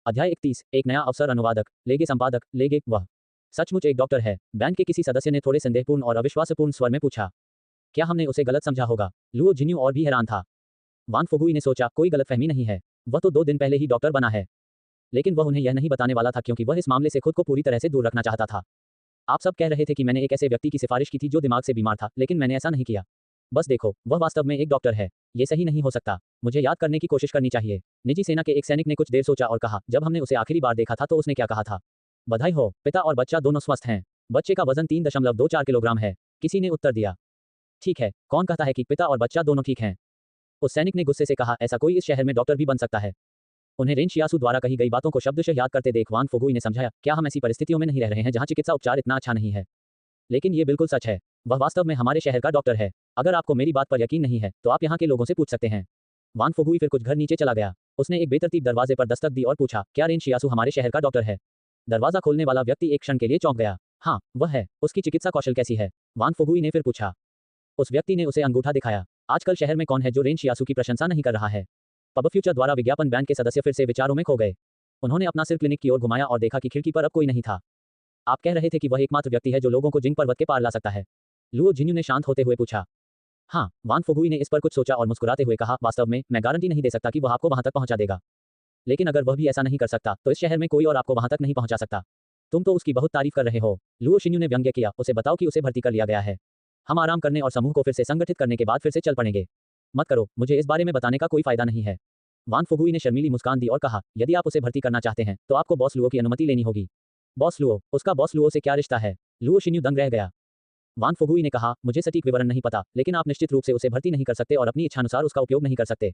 अध्याय 31 एक नया अवसर अनुवादक लेगे संपादक लेगे वह सचमुच एक डॉक्टर है? बैंड के किसी सदस्य ने थोड़े संदेहपूर्ण और अविश्वासपूर्ण स्वर में पूछा। क्या हमने उसे गलत समझा होगा? लुओ जिन्यू और भी हैरान था। वान फुगुई ने सोचा कोई गलतफहमी नहीं है, वह तो 2 दिन पहले ही डॉक्टर बना है। लेकिन वह उन्हें यह नहीं बताने वाला था क्योंकि वह इस मामले से खुद को पूरी तरह से दूर रखना चाहता था। आप सब कह रहे थे कि मैंने एक ऐसे व्यक्ति की सिफारिश की थी जो दिमाग से बीमार था, लेकिन मैंने ऐसा नहीं किया। बस देखो, वह वास्तव में एक डॉक्टर है। ये सही नहीं हो सकता। मुझे याद करने की कोशिश करनी चाहिए। निजी सेना के एक सैनिक ने कुछ देर सोचा और कहा, जब हमने उसे आखिरी बार देखा था तो उसने क्या कहा था? बधाई हो, पिता और बच्चा दोनों स्वस्थ हैं। बच्चे का वजन 3.24 किलोग्राम है। किसी ने उत्तर दिया। ठीक है, कौन कहता है कि पिता और बच्चा दोनों ठीक हैं? उस सैनिक ने गुस्से से कहा, ऐसा कोई इस शहर में डॉक्टर भी बन सकता है। उन्हें रेन शियासु द्वारा कही गई बातों को शब्दशः याद करते देख वान फुगुई ने समझाया, क्या हम ऐसी परिस्थितियों में नहीं रह रहे हैं जहां चिकित्सा उपचार इतना अच्छा नहीं है? लेकिन ये बिल्कुल सच है। वह वास्तव में हमारे शहर का डॉक्टर है। अगर आपको मेरी बात पर यकीन नहीं है तो आप यहाँ के लोगों से पूछ सकते हैं। वान फुगुई फिर कुछ घर नीचे चला गया। उसने एक बेतरतीब दरवाजे पर दस्तक दी और पूछा, क्या रेन शियासु हमारे शहर का डॉक्टर है? दरवाजा खोलने वाला व्यक्ति एक क्षण के लिए चौंक गया। हाँ, वह है। उसकी चिकित्सा कौशल कैसी है? वान फुगुई ने फिर पूछा। उस व्यक्ति ने उसे अंगूठा दिखाया। आजकल शहर में कौन है जो रेन शियासु की प्रशंसा नहीं कर रहा है? पब फ्यूचर द्वारा विज्ञापन बैंड के सदस्य फिर से विचारों में खो गए। उन्होंने अपना सिर क्लिनिक की ओर घुमाया और देखा कि खिड़की पर अब कोई नहीं था। आप कह रहे थे कि वह एकमात्र व्यक्ति है जो लोगों को जिंग पर्वत के पार ला सकता है? लुओ जिन्यू ने शांत होते हुए पूछा। हाँ, वान फुगुई ने इस पर कुछ सोचा और मुस्कुराते हुए कहा, वास्तव में मैं गारंटी नहीं दे सकता कि वह आपको वहां तक पहुंचा देगा। लेकिन अगर वह भी ऐसा नहीं कर सकता तो इस शहर में कोई और आपको वहां तक नहीं पहुंचा सकता। तुम तो उसकी बहुत तारीफ कर रहे हो। लुओ शिन्यू ने व्यंग्य किया, उसे बताओ कि उसे भर्ती कर लिया गया है। हम आराम करने और समूह को फिर से संगठित करने के बाद फिर से चल पड़ेंगे। मत करो, मुझे इस बारे में बताने का कोई फायदा नहीं है। वान फुगुई ने शर्मीली मुस्कान दी और कहा, यदि आप उसे भर्ती करना चाहते हैं तो आपको बॉस लुओ की अनुमति लेनी होगी। Boss Luo? उसका बॉस लुओ से क्या रिश्ता है? लुओ शिन्यू दंग रह गया। वान फुगुई ने कहा, मुझे सटीक विवरण नहीं पता, लेकिन आप निश्चित रूप से उसे भर्ती नहीं कर सकते और अपनी इच्छानुसार उसका उपयोग नहीं कर सकते।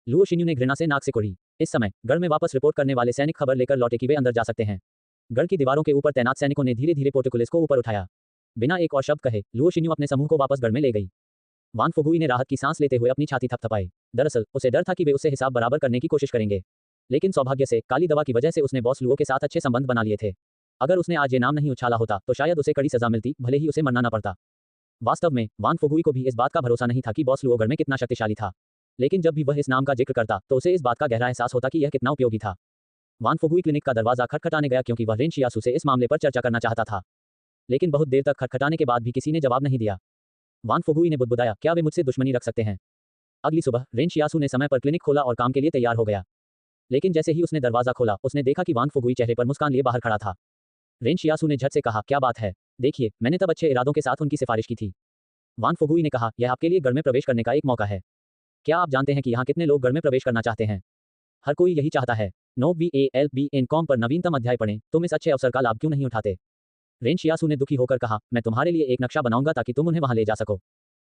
लुओ शिन्यू ने घृणा से नाक से कुड़ी। इस समय गढ़ में वापस रिपोर्ट करने वाले सैनिक खबर लेकर लौटे कि वे अंदर जा सकते हैं। गढ़ की दीवारों के ऊपर तैनात सैनिकों ने धीरे धीरे पोर्टिकुलिस को ऊपर उठाया। बिना एक और शब्द कहे लुओ शिन्यू अपने समूह को वापस गढ़ में ले गई। वान फुगुई ने राहत की सांस लेते हुए अपनी छाती थपथपाई। दरअसल उसे डर था कि वे उससे हिसाब बराबर करने की कोशिश करेंगे। लेकिन सौभाग्य से काली दवा की वजह से उसने बॉस लुओ के साथ अच्छे संबंध बना लिए थे। अगर उसने आज ये नाम नहीं उछाला होता तो शायद उसे कड़ी सजा मिलती, भले ही उसे मरना न पड़ता। वास्तव में वान फुगुई को भी इस बात का भरोसा नहीं था कि बॉस लुओ गढ़ में कितना शक्तिशाली था। लेकिन जब भी वह इस नाम का जिक्र करता तो उसे इस बात का गहरा एहसास होता कि यह कितना उपयोगी था। वान फुगुई क्लिनिक का दरवाजा खटखटाने गया क्योंकि वह रेन शियासु से इस मामले पर चर्चा करना चाहता था। लेकिन बहुत देर तक खटखटाने के बाद भी किसी ने जवाब नहीं दिया। वान फुगुई ने बुदबुदाया, क्या वे मुझसे दुश्मनी रख सकते हैं? अगली सुबह रेन शियासु ने समय पर क्लिनिक खोला और काम के लिए तैयार हो गया। लेकिन जैसे ही उसने दरवाजा खोला उसने देखा कि वान फुगुई चेहरे पर मुस्कान लिए बाहर खड़ा था। रेन शियासु ने झट से कहा, क्या बात है? देखिए, मैंने तब अच्छे इरादों के साथ उनकी सिफारिश की थी। वान फुगुई ने कहा, यह आपके लिए गढ़ में प्रवेश करने का एक मौका है। क्या आप जानते हैं कि यहाँ कितने लोग गढ़ में प्रवेश करना चाहते हैं? हर कोई यही चाहता है। NOVALBN.com पर नवीनतम अध्याय पढ़ें। तुम इस अच्छे अवसर का लाभ क्यों नहीं उठाते? रेन शियासु ने दुखी होकर कहा, मैं तुम्हारे लिए एक नक्शा बनाऊंगा ताकि तुम उन्हें वहां ले जा सको।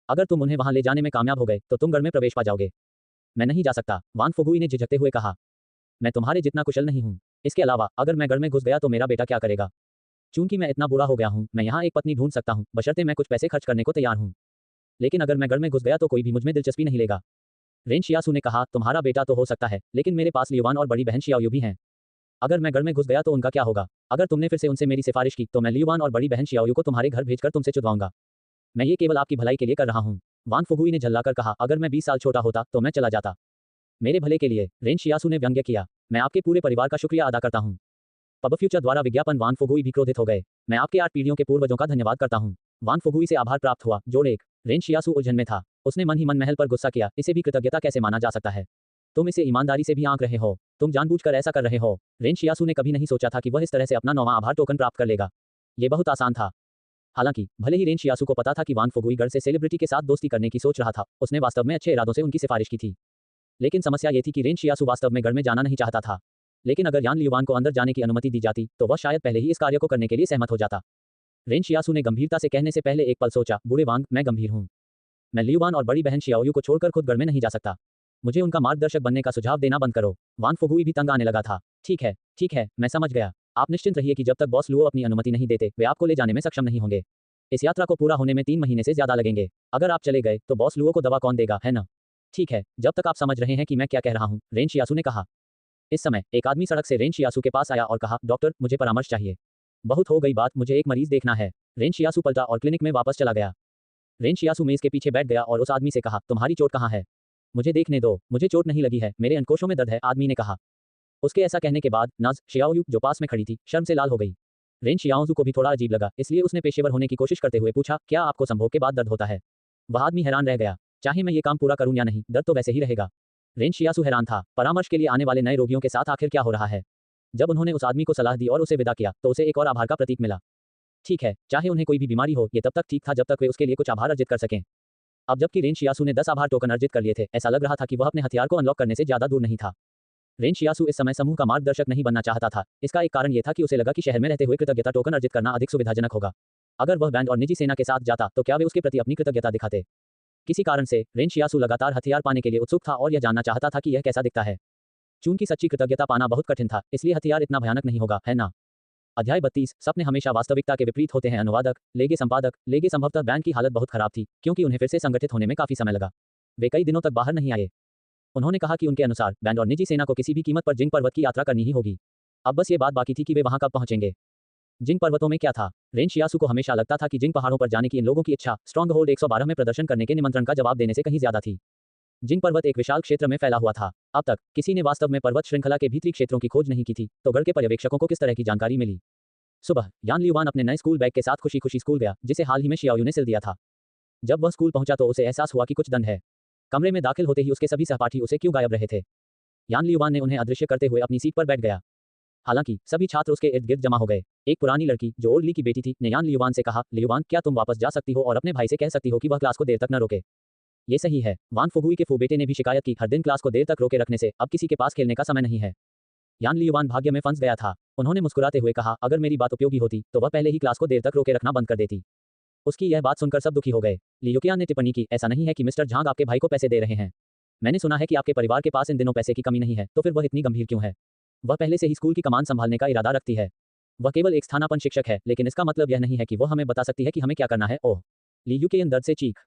अगर तुम उन्हें वहां ले जाने में कामयाब हो गए तो तुम गढ़ में प्रवेश पा जाओगे। मैं नहीं जा सकता, वान फुगुई ने झिझकते हुए कहा। मैं तुम्हारे जितना कुशल नहीं हूँ। इसके अलावा अगर मैं गढ़ में घुस गया तो मेरा बेटा क्या करेगा? चूंकि मैं इतना बुरा हो गया हूँ, मैं यहाँ एक पत्नी ढूंढ सकता हूँ, बशर्ते मैं कुछ पैसे खर्च करने को तैयार हूँ। लेकिन अगर मैं गढ़ में घुस गया तो कोई भी मुझमें दिलचस्पी नहीं लेगा। रेन शियासु ने कहा, तुम्हारा बेटा तो हो सकता है, लेकिन मेरे पास लियुवान और बड़ी बहन शियाओयू भी हैं। अगर मैं गढ़ में घुस गया तो उनका क्या होगा? अगर तुमने फिर से उनसे मेरी सिफारिश की तो मैं लियुवान और बड़ी बहन शियाओयू को तुम्हारे घर भेजकर तुमसे चुदवाऊंगा। मैं ये केवल आपकी भलाई के लिए कर रहा हूँ। वान फुगुई ने झल्लाकर कहा, अगर मैं 20 साल छोटा होता तो मैं चला जाता। मेरे भले के लिए, रेन शियासु ने व्यंग्य किया। मैं आपके पूरे परिवार का शुक्रिया अदा करता हूँ। पब फ्यूचर द्वारा विज्ञापन वान फुगुई भी क्रोधित हो गए। मैं आपके 8 पीढ़ियों के पूर्वजों का धन्यवाद करता हूँ। वान फुगुई से आभार प्राप्त हुआ। जोड़ 1। रेन शियासु उलझन में था। उसने मन ही मन महल पर गुस्सा किया, इसे भी कृतज्ञता कैसे माना जा सकता है? तुम इसे ईमानदारी से भी आंक रहे हो। तुम जानबूझकर ऐसा कर रहे हो। रेन शियासु ने कभी नहीं सोचा था कि वह इस तरह से अपना 9वां आभार टोकन प्राप्त कर लेगा। ये बहुत आसान था। हालांकि भले ही रेन शियासु को पता था कि वान फुगुई गढ़ से सेलिब्रिटी के साथ दोस्ती करने की सोच रहा था, उसने वास्तव में अच्छे इरादों से उनकी सिफारिश की थी। लेकिन समस्या ये थी कि रेन शियासु वास्तव में गढ़ में जाना नहीं चाहता था। लेकिन अगर यान लियुवान को अंदर जाने की अनुमति दी जाती तो वह शायद पहले ही इस कार्य को करने के लिए सहमत हो जाता। रेन शियासु ने गंभीरता से कहने से पहले एक पल सोचा, बूढ़े वांग, मैं गंभीर हूँ। मैं लियुवान और बड़ी बहन शियाओयू को छोड़कर खुद गढ़ में नहीं जा सकता। मुझे उनका मार्गदर्शक बनने का सुझाव देना बंद करो। वान फुगुई भी तंग आने लगा था। ठीक है, मैं समझ गया। आप निश्चिंत रहिए कि जब तक बॉस लुओ अपनी अनुमति नहीं देते वे आपको ले जाने में सक्षम नहीं होंगे। इस यात्रा को पूरा होने में 3 महीने से ज्यादा लगेंगे। अगर आप चले गए तो बॉस लुओ को दवा कौन देगा, है ना? ठीक है, जब तक आप समझ रहे हैं कि मैं क्या कह रहा हूँ, रेन शियासु ने कहा। इस समय एक आदमी सड़क से रेन शियासु के पास आया और कहा, डॉक्टर, मुझे परामर्श चाहिए। बहुत हो गई बात, मुझे एक मरीज देखना है। रेन शियासु पलटा और क्लिनिक में वापस चला गया। रेन शियासु मेज के पीछे बैठ गया और उस आदमी से कहा, तुम्हारी चोट कहाँ है? मुझे देखने दो। मुझे चोट नहीं लगी है, मेरे अंकोशों में दर्द है, आदमी ने कहा। उसके ऐसा कहने के बाद नाज शियाओयू जो पास में खड़ी थी शर्म से लाल हो गई। रेन शियाओजू को भी थोड़ा अजीब लगा, इसलिए उसने पेशेवर होने की कोशिश करते हुए पूछा, क्या आपको संभोग के बाद दर्द होता है? वह आदमी हैरान रह गया। चाहे मैं ये काम पूरा करूं या नहीं, दर्द तो वैसे ही रहेगा। रेन शियासु हैरान था। परामर्श के लिए आने वाले नए रोगियों के साथ आखिर क्या हो रहा है? जब उन्होंने उस आदमी को सलाह दी और उसे विदा किया तो उसे एक और आभार का प्रतीक मिला। ठीक है, चाहे उन्हें कोई भी बीमारी हो, ये तब तक ठीक था जब तक वे उसके लिए कुछ आभार अर्जित कर सकें। अब जबकि रेन शियासु ने 10 आभार टोकन अर्जित कर लिए थे, ऐसा लग रहा था कि वह अपने हथियार को अनलॉक करने से ज्यादा दूर नहीं था। रेन शियासु इस समय समूह का मार्गदर्शक नहीं बनना चाहता था। इसका एक कारण यह था कि उसे लगा कि शहर में रहते हुए कृतज्ञता टोकन अर्जित करना अधिक सुविधाजनक होगा। अगर वह बैंड और निजी सेना के साथ जाता तो क्या वे उसके प्रति अपनी कृतज्ञता दिखाते? किसी कारण से रेन शियासु लगातार हथियार पाने के लिए उत्सुक था और यह जानना चाहता था कि यह कैसा दिखता है। चूंकि सच्ची कृतज्ञता पाना बहुत कठिन था, इसलिए हथियार इतना भयानक नहीं होगा, है ना? अध्याय 32 सपने हमेशा वास्तविकता के विपरीत होते हैं। अनुवादक लेगे संपादक लेगे संभवतः बैंड की हालत बहुत खराब थी क्योंकि उन्हें फिर से संगठित होने में काफी समय लगा। वे कई दिनों तक बाहर नहीं आए। उन्होंने कहा कि उनके अनुसार बैंड और निजी सेना को किसी भी कीमत पर जिंग पर्वत की यात्रा करनी ही होगी। अब बस ये बात बाकी थी कि वे वहां कब पहुंचेंगे। जिंग पर्वतों में क्या था? रेन शियासु को हमेशा लगता था कि जिंग पहाड़ों पर जाने की इन लोगों की इच्छा स्ट्रॉन्ग होल्ड 112 में प्रदर्शन करने के निमंत्रण का जवाब देने से कहीं ज्यादा थी। जिंग पर्वत एक विशाल क्षेत्र में फैला हुआ था। अब तक किसी ने वास्तव में पर्वत श्रृंखला के भीतरी क्षेत्रों की खोज नहीं की थी, तो गढ़ के पर्यवेक्षकों को किस तरह की जानकारी मिली? सुबह यान लियुआन अपने नए स्कूल बैग के साथ खुशी खुशी स्कूल गया, जिसे हाल ही में शियाओयू ने सिल दिया था। जब वह स्कूल पहुंचा तो उसे एहसास हुआ कि कुछ दंड है। कमरे में दाखिल होते ही उसके सभी सहपाठी उसे क्यों गायब रहे थे? यान लियुआन ने उन्हें अदृश्य करते हुए अपनी सीट पर बैठ गया। हालांकि सभी छात्र उसके इर्द गिर्द जमा हो गए। एक पुरानी लड़की जो ओल्ड ली की बेटी थी ने यान लियुआन से कहा, लियुआन क्या तुम वापस जा सकती हो और अपने भाई से कह सकती हो कि वह क्लास को देर तक न रोके? ये सही है। वान फुगुई के फू बेटे ने भी शिकायत की, हर दिन क्लास को देर तक रोके रखने से अब किसी के पास खेलने का समय नहीं है। यान लियुआन भाग्य में फंस गया था। उन्होंने मुस्कुराते हुए कहा, अगर मेरी बात उपयोगी होती तो वह पहले ही क्लास को देर तक रोके रखना बंद कर देती। उसकी यह बात सुनकर सब दुखी हो गए। ली युकियान ने टिप्पणी की, ऐसा नहीं है कि मिस्टर झांग आपके भाई को पैसे दे रहे हैं। मैंने सुना है कि आपके परिवार के पास इन दिनों पैसे की कमी नहीं है, तो फिर वह इतनी गंभीर क्यों है? वह पहले से ही स्कूल की कमान संभालने का इरादा रखती है। वह केवल एक स्थानापन्न शिक्षक है, लेकिन इसका मतलब यह नहीं है कि वह हमें बता सकती है कि हमें क्या करना है। ओह! ली युकियान दर्द से चीख।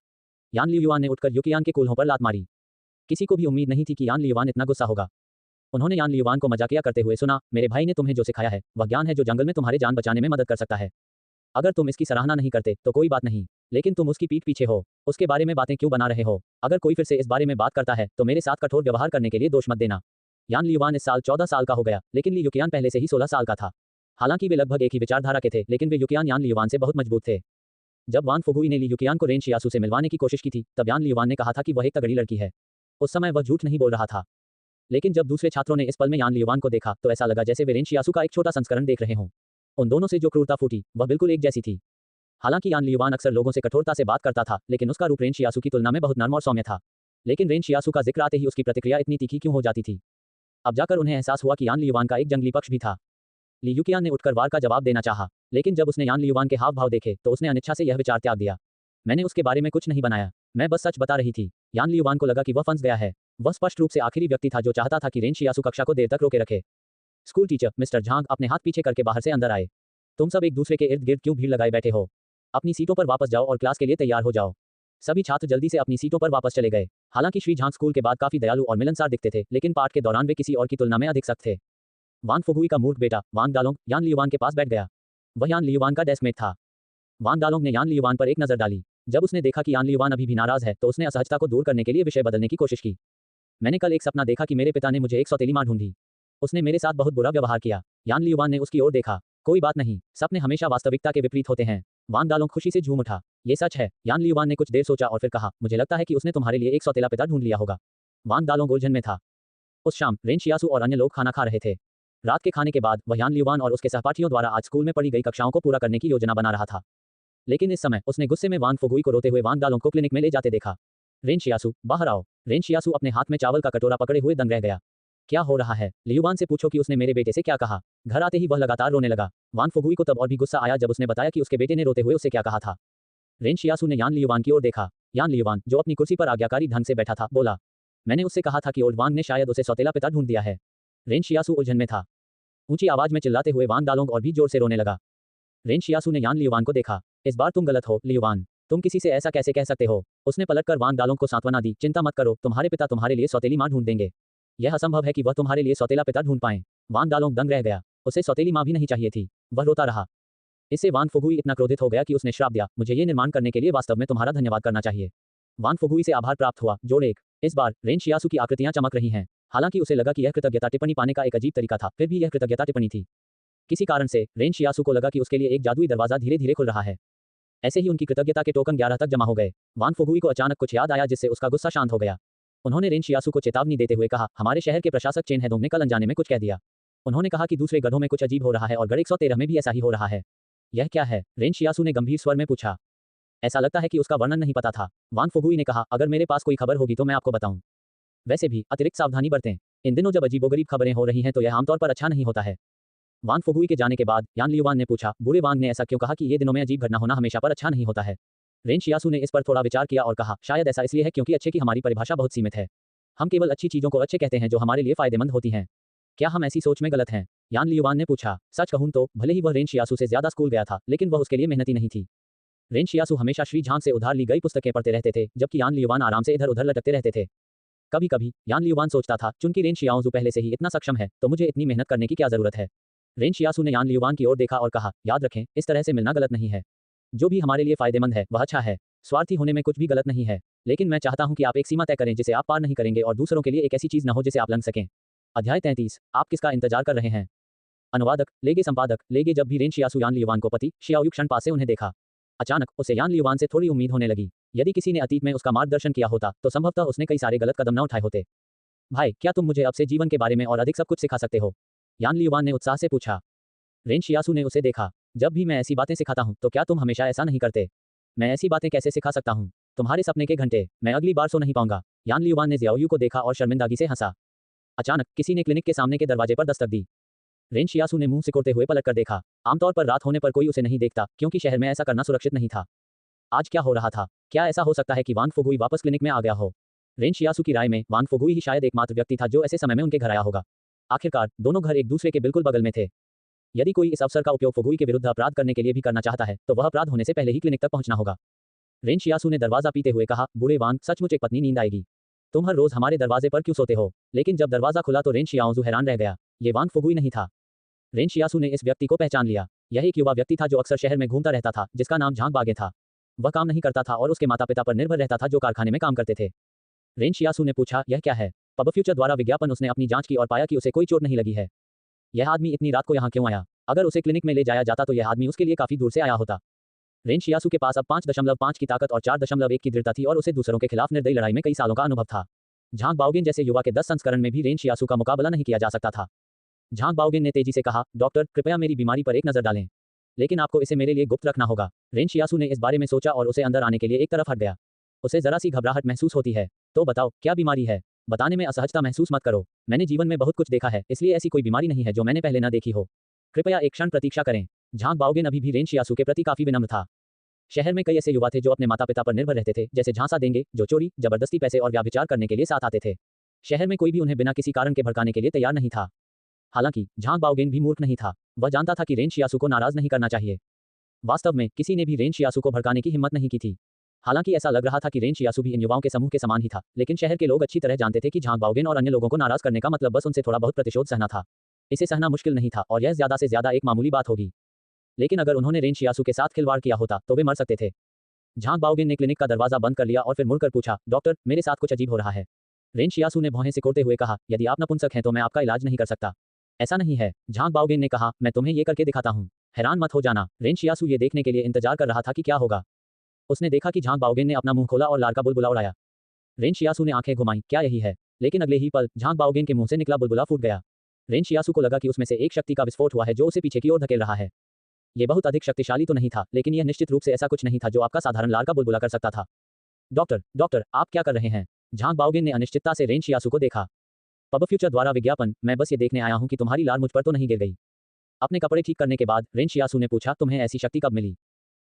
यान लियुआन ने उठकर युकियान के कूल्हों पर लात मारी। किसी को भी उम्मीद नहीं थी कि यान लियुआन इतना गुस्सा होगा। उन्होंने यान लियुआन को मजाकिया करते हुए सुना, मेरे भाई ने तुम्हें जो सिखाया है वह ज्ञान है जो जंगल में तुम्हारे जान बचाने में मदद कर सकता है। अगर तुम इसकी सराहना नहीं करते तो कोई बात नहीं, लेकिन तुम उसकी पीठ पीछे हो, उसके बारे में बातें क्यों बना रहे हो? अगर कोई फिर से इस बारे में बात करता है तो मेरे साथ कठोर व्यवहार करने के लिए दोष मत देना। यान लियुआन इस साल 14 साल का हो गया, लेकिन ली युकियान पहले से ही 16 साल का था। हालांकि वे लगभग एक ही विचारधारा के थे, लेकिन वे युकियान यान लियुआन से बहुत मजबूत थे। जब वान फुगुई ने ली युकियान को रेन शियासु से मिलवाने की कोशिश की थी, तब यान लियुआन ने कहा था कि वह एक तगड़ी लड़की है। उस समय वह झूठ नहीं बोल रहा था। लेकिन जब दूसरे छात्रों ने इस पल में यान लियुआन को देखा तो ऐसा लगा जैसे वे रेन शियासु का एक छोटा संस्करण देख रहे हों। उन दोनों से जो क्रूरता फूटी वह बिल्कुल एक जैसी थी। हालांकि यान लियुआन अक्सर लोगों से कठोरता से बात करता था, लेकिन उसका रूप रेन शियासु की तुलना में बहुत नर्म और सौम्य था। लेकिन रेन शियासु का जिक्र आते ही उसकी प्रतिक्रिया इतनी तीखी क्यों हो जाती थी? अब जाकर उन्हें एहसास हुआ कि यान लियुआन का एक जंगली पक्ष भी था। ली युकियान ने उठकर वार का जवाब देना चाहा, लेकिन जब उसने यान लियुआन के हाव भाव देखे तो उसने अनिच्छा से यह विचार त्याग दिया। मैंने उसके बारे में कुछ नहीं बनाया, मैं बस सच बता रही थी। यान लियुआन को लगा कि वह फंस गया है। वह स्पष्ट रूप से आखिरी व्यक्ति था जो चाहता था कि रेन शियासु कक्षा को देर तक रोके रखे। स्कूल टीचर मिस्टर झांग अपने हाथ पीछे करके बाहर से अंदर आए। तुम सब एक दूसरे के इर्द गिर्द क्यों भीड़ लगाए बैठे हो? अपनी सीटों पर वापस जाओ और क्लास के लिए तैयार हो जाओ। सभी छात्र जल्दी से अपनी सीटों पर वापस चले गए। हालांकि श्री झांग स्कूल के बाद काफी दयालु और मिलनसार दिखते थे, लेकिन पाठ के दौरान वे किसी और की तुलना में अधिक सख्त थे। वान फुगुई का मूर्ख बेटा वांग दालोंग यान लियुआन के पास बैठ गया। वह यान लियुआन का डेस्कमेट था। वांग दालोंग ने यान लियुआन पर एक नजर डाली। जब उसने देखा कि यान लियुआन अभी भी नाराज है तो उसने असहजता को दूर करने के लिए विषय बदलने की कोशिश की। मैंने कल एक सपना देखा कि मेरे पिता ने मुझे एक सौतेली मां ढूंढी। उसने मेरे साथ बहुत बुरा व्यवहार किया। यान लियुआन ने उसकी ओर देखा। कोई बात नहीं, सपने हमेशा वास्तविकता के विपरीत होते हैं। वांग दालोंग खुशी से झूम उठा। ये सच है। यान लियुआन ने कुछ देर सोचा और फिर कहा, मुझे लगता है कि उसने तुम्हारे लिए एक सौतेला पिता ढूंढ लिया होगा। वांग दालोंग उलझन में था। उस शाम रेन शियासु और अन्य लोग खाना खा रहे थे। रात के खाने के बाद वह यान लियुआन और उसके सहपाठियों द्वारा आज स्कूल में पढ़ी गई कक्षाओं को पूरा करने की योजना बना रहा था। लेकिन इस समय उसने गुस्से में वान फुगुई को रोते हुए वांग दालोंग को क्लिनिक में ले जाते देखा। रेन शियासु बाहर आओ। रेन शियासु अपने हाथ में चावल का कटोरा पकड़े हुए दंग रह गया। क्या हो रहा है? लियुआन से पूछो कि उसने मेरे बेटे से क्या कहा। घर आते ही वह लगातार रोने लगा। वान फुगुई को तब और भी गुस्सा आया जब उसने बताया कि उसके बेटे ने रोते हुए उसे क्या कहा था। रेन शियासु ने यान लियुआन की ओर देखा। यान लियुआन जो अपनी कुर्सी पर आज्ञाकारी ढंग से बैठा था बोला, मैंने उससे कहा था कि ओल्ड वांग ने शायद उसे सौतेला पिता ढूंढ दिया है। रेन शियासु उलझन में था। ऊंची आवाज में चिल्लाते हुए वांग दालोंग और भी जोर से रोने लगा। रेन शियासु ने यान लियुआन को देखा। इस बार तुम गलत हो लियुआन, तुम किसी से ऐसा कैसे कह सकते हो? उसने पलटकर वांग दालोंग को सांत्वना दी, चिंता मत करो, तुम्हारे पिता तुम्हारे लिए सौतेली मां ढूंढ देंगे। यह असंभव है कि वह तुम्हारे लिए सौतेला पिता ढूंढ पाएं। वांग दालोंग दंग रह गया। उसे सौतेली मां भी नहीं चाहिए थी। वह रोता रहा। इससे वान फुगुई इतना क्रोधित हो गया कि उसने श्राप दिया, मुझे ये निर्माण करने के लिए वास्तव में तुम्हारा धन्यवाद करना चाहिए। वान फुगुई से आभार प्राप्त हुआ। जोड़ 1। इस बार रेन शियासु की आकृतियां चमक रही हैं। हालांकि उसे लगा कि यह कृतज्ञता टिप्पणी पाने का एक अजीब तरीका था, फिर भी यह कृतज्ञता टिप्पणी थी। किसी कारण से रेन शियासु को लगा कि उसके लिए एक जादुई दरवाजा धीरे धीरे खुल रहा है। ऐसे ही उनकी कृतज्ञता के टोकन 11 तक जमा हो गए। वान फुगुई को अचानक कुछ याद आया जिससे उसका गुस्सा शांत हो गया। उन्होंने रेन शियासु को चेतावनी देते हुए कहा, हमारे शहर के प्रशासक चेन हेदोंग ने कल अनजाने में कुछ कह दिया। उन्होंने कहा कि दूसरे गढ़ों में कुछ अजीब हो रहा है और गढ़ 113 में भी ऐसा ही हो रहा है। यह क्या है? रेन शियासु ने गंभीर स्वर में पूछा। ऐसा लगता है कि उसका वर्णन नहीं पता था। वान फुगुई ने कहा, अगर मेरे पास कोई खबर होगी तो मैं आपको बताऊं। वैसे भी अतिरिक्त सावधानी बरतें। इन दिनों जब अजीबोगरीब खबरें हो रही हैं तो यह आमतौर पर अच्छा नहीं होता है। वान फुगुई के जाने के बाद यान लियुवान ने पूछा, बूढ़े वांग ने ऐसा क्यों कहा कि ये दिनों में अजीब घटना होना हमेशा पर अच्छा नहीं होता है? रेन शियासु ने इस पर थोड़ा विचार किया और कहा, शायद ऐसा इसलिए है क्योंकि अच्छे की हमारी परिभाषा बहुत सीमित है। हम केवल अच्छी चीजों को अच्छे कहते हैं जो हमारे लिए फायदेमंद होती हैं। क्या हम ऐसी सोच में गलत हैं? यान लियुवान ने पूछा। सच कहूं तो भले ही वह रेन शियासु से ज्यादा स्कूल गया था, लेकिन वह उसके लिए मेहनती नहीं थी। रेन शियासु हमेशा श्री झांग से उधार ली गई पुस्तकें पढ़ते रहते थे, जबकि यान लियुवान आराम से इधर उधर लटकते रहते थे। कभी कभी यान लियुवान सोचता था, चूंकि रेन शियाओजू पहले से ही इतना सक्षम है, तो मुझे इतनी मेहनत करने की क्या जरूरत है? रेन शियासु ने यान लियुवान की ओर देखा और कहा, याद रखें, इस तरह से मिलना गलत नहीं है। जो भी हमारे लिए फायदेमंद है वह अच्छा है। स्वार्थी होने में कुछ भी गलत नहीं है, लेकिन मैं चाहता हूं कि आप एक सीमा तय करें जिसे आप पार नहीं करेंगे और दूसरों के लिए एक ऐसी चीज न हो जिसे आप लंघ सकें। अध्याय 33। आप किसका इंतजार कर रहे हैं? अनुवादक लेगे संपादक लेगे जब भी रेन शियासु यान लियुवान को पति शियाओयू क्षण पास से उन्हें देखा, अचानक उसे यान लियुवान से थोड़ी उम्मीद होने लगी। यदि किसी ने अतीत में उसका मार्गदर्शन किया होता तो संभवतः उसने कई सारे गलत कदम न उठाए होते। भाई, क्या तुम मुझे अब से जीवन के बारे में और अधिक सब कुछ सिखा सकते हो? यान लियुवान ने उत्साह से पूछा। रेन शियासु ने उसे देखा। जब भी मैं ऐसी बातें सिखाता हूं तो क्या तुम हमेशा ऐसा नहीं करते? मैं ऐसी बातें कैसे सिखा सकता हूं? तुम्हारे सपने के घंटे, मैं अगली बार सो नहीं पाऊंगा। यान लियुवान ने जियाओयू को देखा और शर्मिंदगी से हंसा। अचानक किसी ने क्लिनिक के सामने के दरवाजे पर दस्तक दी। रेन शियासु ने मुंह सिकोड़ते हुए पलट कर देखा। आमतौर पर रात होने पर कोई उसे नहीं देखता, क्योंकि शहर में ऐसा करना सुरक्षित नहीं था। आज क्या हो रहा था? क्या ऐसा हो सकता है कि वांग फुगुई वापस क्लिनिक में आ गया हो? रेन शियासु की राय में वांग फुगुई ही शायद एकमात्र व्यक्ति था जो ऐसे समय में उनके घर आया होगा। आखिरकार दोनों घर एक दूसरे के बिल्कुल बगल में थे। यदि कोई इस अवसर का उपयोग फुगुई के विरुद्ध अपराध करने के लिए भी करना चाहता है तो वह अपराध होने से पहले ही क्लिनिक तक पहुंचना होगा। रेन शियासु ने दरवाजा पीते हुए कहा, बूढ़े वांग, सचमुच एक पत्नी नींद आएगी। तुम हर रोज हमारे दरवाजे पर क्यों सोते हो? लेकिन जब दरवाजा खुला तो रेन शियाओजू हैरान रह गया। ये वांग फुगुई नहीं था। रेन शियासु ने इस व्यक्ति को पहचान लिया। यह एक युवा व्यक्ति था जो अक्सर शहर में घूमता रहता था, जिसका नाम झांग बागे था। वह काम नहीं करता था और उसके माता पिता पर निर्भर रहता था जो कारखाने में काम करते थे। रेन शियासु ने पूछा, यह क्या है? पब फ्यूचर द्वारा विज्ञापन। उसने अपनी जांच की और पाया कि उसे कोई चोट नहीं लगी है। यह आदमी इतनी रात को यहाँ क्यों आया? अगर उसे क्लिनिक में ले जाया जाता तो यह आदमी उसके लिए काफी दूर से आया होता। रेन शियासु के पास अब 5.5 की ताकत और 4.1 की दृढ़ता थी और उसे दूसरों के खिलाफ निर्दयी लड़ाई में कई सालों का अनुभव था। झांग बाओगेन जैसे युवा के 10 संस्करण में भी रेन शियासु का मुकाबला नहीं किया जा सकता था। झांग बाओगेन ने तेजी से कहा, डॉक्टर, कृपया मेरी बीमारी पर एक नजर डालें। लेकिन आपको इसे मेरे लिए गुप्त रखना होगा। रेन शियासु ने इस बारे में सोचा और उसे अंदर आने के लिए एक तरफ हट गया। उसे जरा सी घबराहट महसूस होती है। तो बताओ, क्या बीमारी है? बताने में असहजता महसूस मत करो। मैंने जीवन में बहुत कुछ देखा है, इसलिए ऐसी कोई बीमारी नहीं है जो मैंने पहले न देखी हो। कृपया एक क्षण प्रतीक्षा करें। झांग बाओगेन अभी भी रेन शियासु के प्रति काफी विनम्र था। शहर में कई ऐसे युवा थे जो अपने माता पिता पर निर्भर रहते थे, जैसे झांसा देंगे, जो चोरी, जबरदस्ती पैसे और व्याभिचार करने के लिए साथ आते थे। शहर में कोई भी उन्हें बिना किसी कारण के भड़काने के लिए तैयार नहीं था। हालांकि झांग बाओगेन भी मूर्ख नहीं था। वह जानता था कि रेन शियासु को नाराज नहीं करना चाहिए। वास्तव में किसी ने भी रेन शियासु को भड़काने की हिम्मत नहीं की थी। हालांकि ऐसा लग रहा था कि रेन शियासु भी इन युवाओं के समूह के समान ही था, लेकिन शहर के लोग अच्छी तरह जानते थे कि झांग बाओगेन और अन्य लोगों को नाराज करने का मतलब बस उनसे थोड़ा बहुत प्रतिशोध सहना था। इसे सहना मुश्किल नहीं था और यह ज्यादा से ज्यादा एक मामूली बात होगी। लेकिन अगर उन्होंने रेन शियासु के साथ खिलवाड़ किया होता तो वे मर सकते थे। झांग बाओगेन ने क्लिनिक का दरवाजा बंद कर लिया और फिर मुड़कर पूछा, डॉक्टर, मेरे साथ कुछ अजीब हो रहा है। रेन शियासु ने भौहें सिकोड़ते हुए कहा, यदि आप नपुंसक हैं तो मैं आपका इलाज नहीं कर सकता। ऐसा नहीं है, झांग बाओगेन ने कहा, मैं तुम्हें ये करके दिखाता हूँ। हैरान मत हो जाना। रेन शियासु ये देखने के लिए इंतजार कर रहा था कि क्या होगा। उसने देखा कि झांग बाओगेन ने अपना मुंह खोला और लार का बुलबुला उड़ाया। रेन शियासु ने आंखें घुमाई, क्या यही है? लेकिन अगले ही पल झांग बाओगेन के मुंह से निकला बुलबुला फूट गया। रेन शियासु को लगा कि उसमें से एक शक्ति का विस्फोट हुआ है जो उसे पीछे की ओर धकेल रहा है। ये बहुत अधिक शक्तिशाली तो नहीं था, लेकिन यह निश्चित रूप से ऐसा कुछ नहीं था जो आपका साधारण लार का बुलबुला कर सकता था। डॉक्टर, डॉक्टर, आप क्या कर रहे हैं? झांग बाओगेन ने अनिश्चितता से रेन शियासु को देखा। पब फ्यूचर द्वारा विज्ञापन, मैं बस ये देखने आया हूँ कि तुम्हारी लार मुझ पर तो नहीं गिर गई। अपने कपड़े ठीक करने के बाद रेन शियासु ने पूछा, तुम्हें ऐसी शक्ति कब मिली?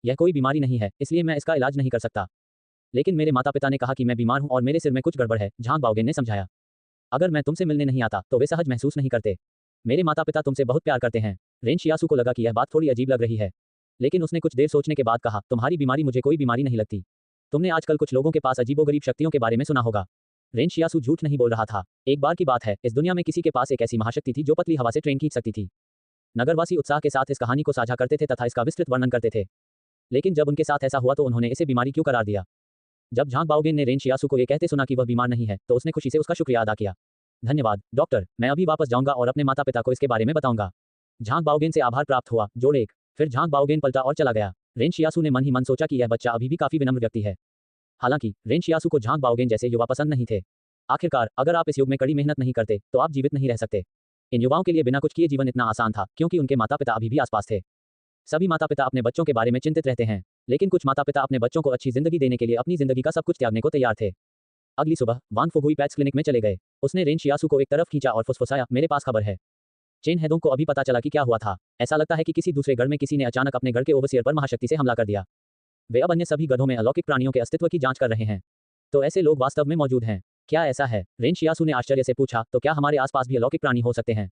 यह कोई बीमारी नहीं है, इसलिए मैं इसका इलाज नहीं कर सकता। लेकिन मेरे माता पिता ने कहा कि मैं बीमार हूं और मेरे सिर में कुछ गड़बड़ है, झांग बाओगेन ने समझाया। अगर मैं तुमसे मिलने नहीं आता तो वे सहज महसूस नहीं करते। मेरे माता पिता तुमसे बहुत प्यार करते हैं। रेन शियासु को लगा कि यह बात थोड़ी अजीब लग रही है, लेकिन उसने कुछ देर सोचने के बाद कहा, तुम्हारी बीमारी मुझे कोई बीमारी नहीं लगती। तुमने आजकल कुछ लोगों के पास अजीबोगरीब शक्तियों के बारे में सुना होगा। रेन शियासु झूठ नहीं बोल रहा था। एक बार की बात है, इस दुनिया में किसी के पास एक ऐसी महाशक्ति थी जो पतली हवा से ट्रेन खींच सकती थी। नगरवासी उत्साह के साथ इस कहानी को साझा करते थे तथा इसका विस्तृत वर्णन करते थे। लेकिन जब उनके साथ ऐसा हुआ तो उन्होंने इसे बीमारी क्यों करार दिया? जब झांग बाओगेन ने रेन शियासु को यह कहते सुना कि वह बीमार नहीं है तो उसने खुशी से उसका शुक्रिया अदा किया। धन्यवाद डॉक्टर, मैं अभी वापस जाऊंगा और अपने माता पिता को इसके बारे में बताऊंगा। झांग बाओगेन से आभार प्राप्त हुआ। जोड़ 1। फिर झांग बाओगेन पलटा और चला गया। रेन शियासू ने मन ही मन सोचा कि यह बच्चा अभी भी काफी विनम्र व्यक्ति है। हालांकि रेन शियासू को झांग बाओगेन जैसे युवा पसंद नहीं थे। आखिरकार अगर आप इस युग में कड़ी मेहनत नहीं करते तो आप जीवित नहीं रह सकते। इन युवाओं के लिए बिना कुछ किए जीवन इतना आसान था क्योंकि उनके माता पिता अभी भी आसपास थे। सभी माता पिता अपने बच्चों के बारे में चिंतित रहते हैं, लेकिन कुछ माता पिता अपने बच्चों को अच्छी जिंदगी देने के लिए अपनी जिंदगी का सब कुछ त्यागने को तैयार थे। अगली सुबह वान फुगुई पैट्स क्लिनिक में चले गए। उसने रेन शियासू को एक तरफ खींचा और फुसफुसाया, मेरे पास खबर है। चेन हेदोंग को अभी पता चला कि क्या हुआ था। ऐसा लगता है कि किसी दूसरे गढ़ में किसी ने अचानक अपने गढ़ के ओवरसियर पर महाशक्ति से हमला कर दिया। वे अब अन्य सभी गधों में अलौकिक प्राणियों के अस्तित्व की जांच कर रहे हैं। तो ऐसे लोग वास्तव में मौजूद हैं? क्या ऐसा है? रेन शियासू ने आश्चर्य से पूछा, तो क्या हमारे आसपास भी अलौकिक प्राणी हो सकते हैं?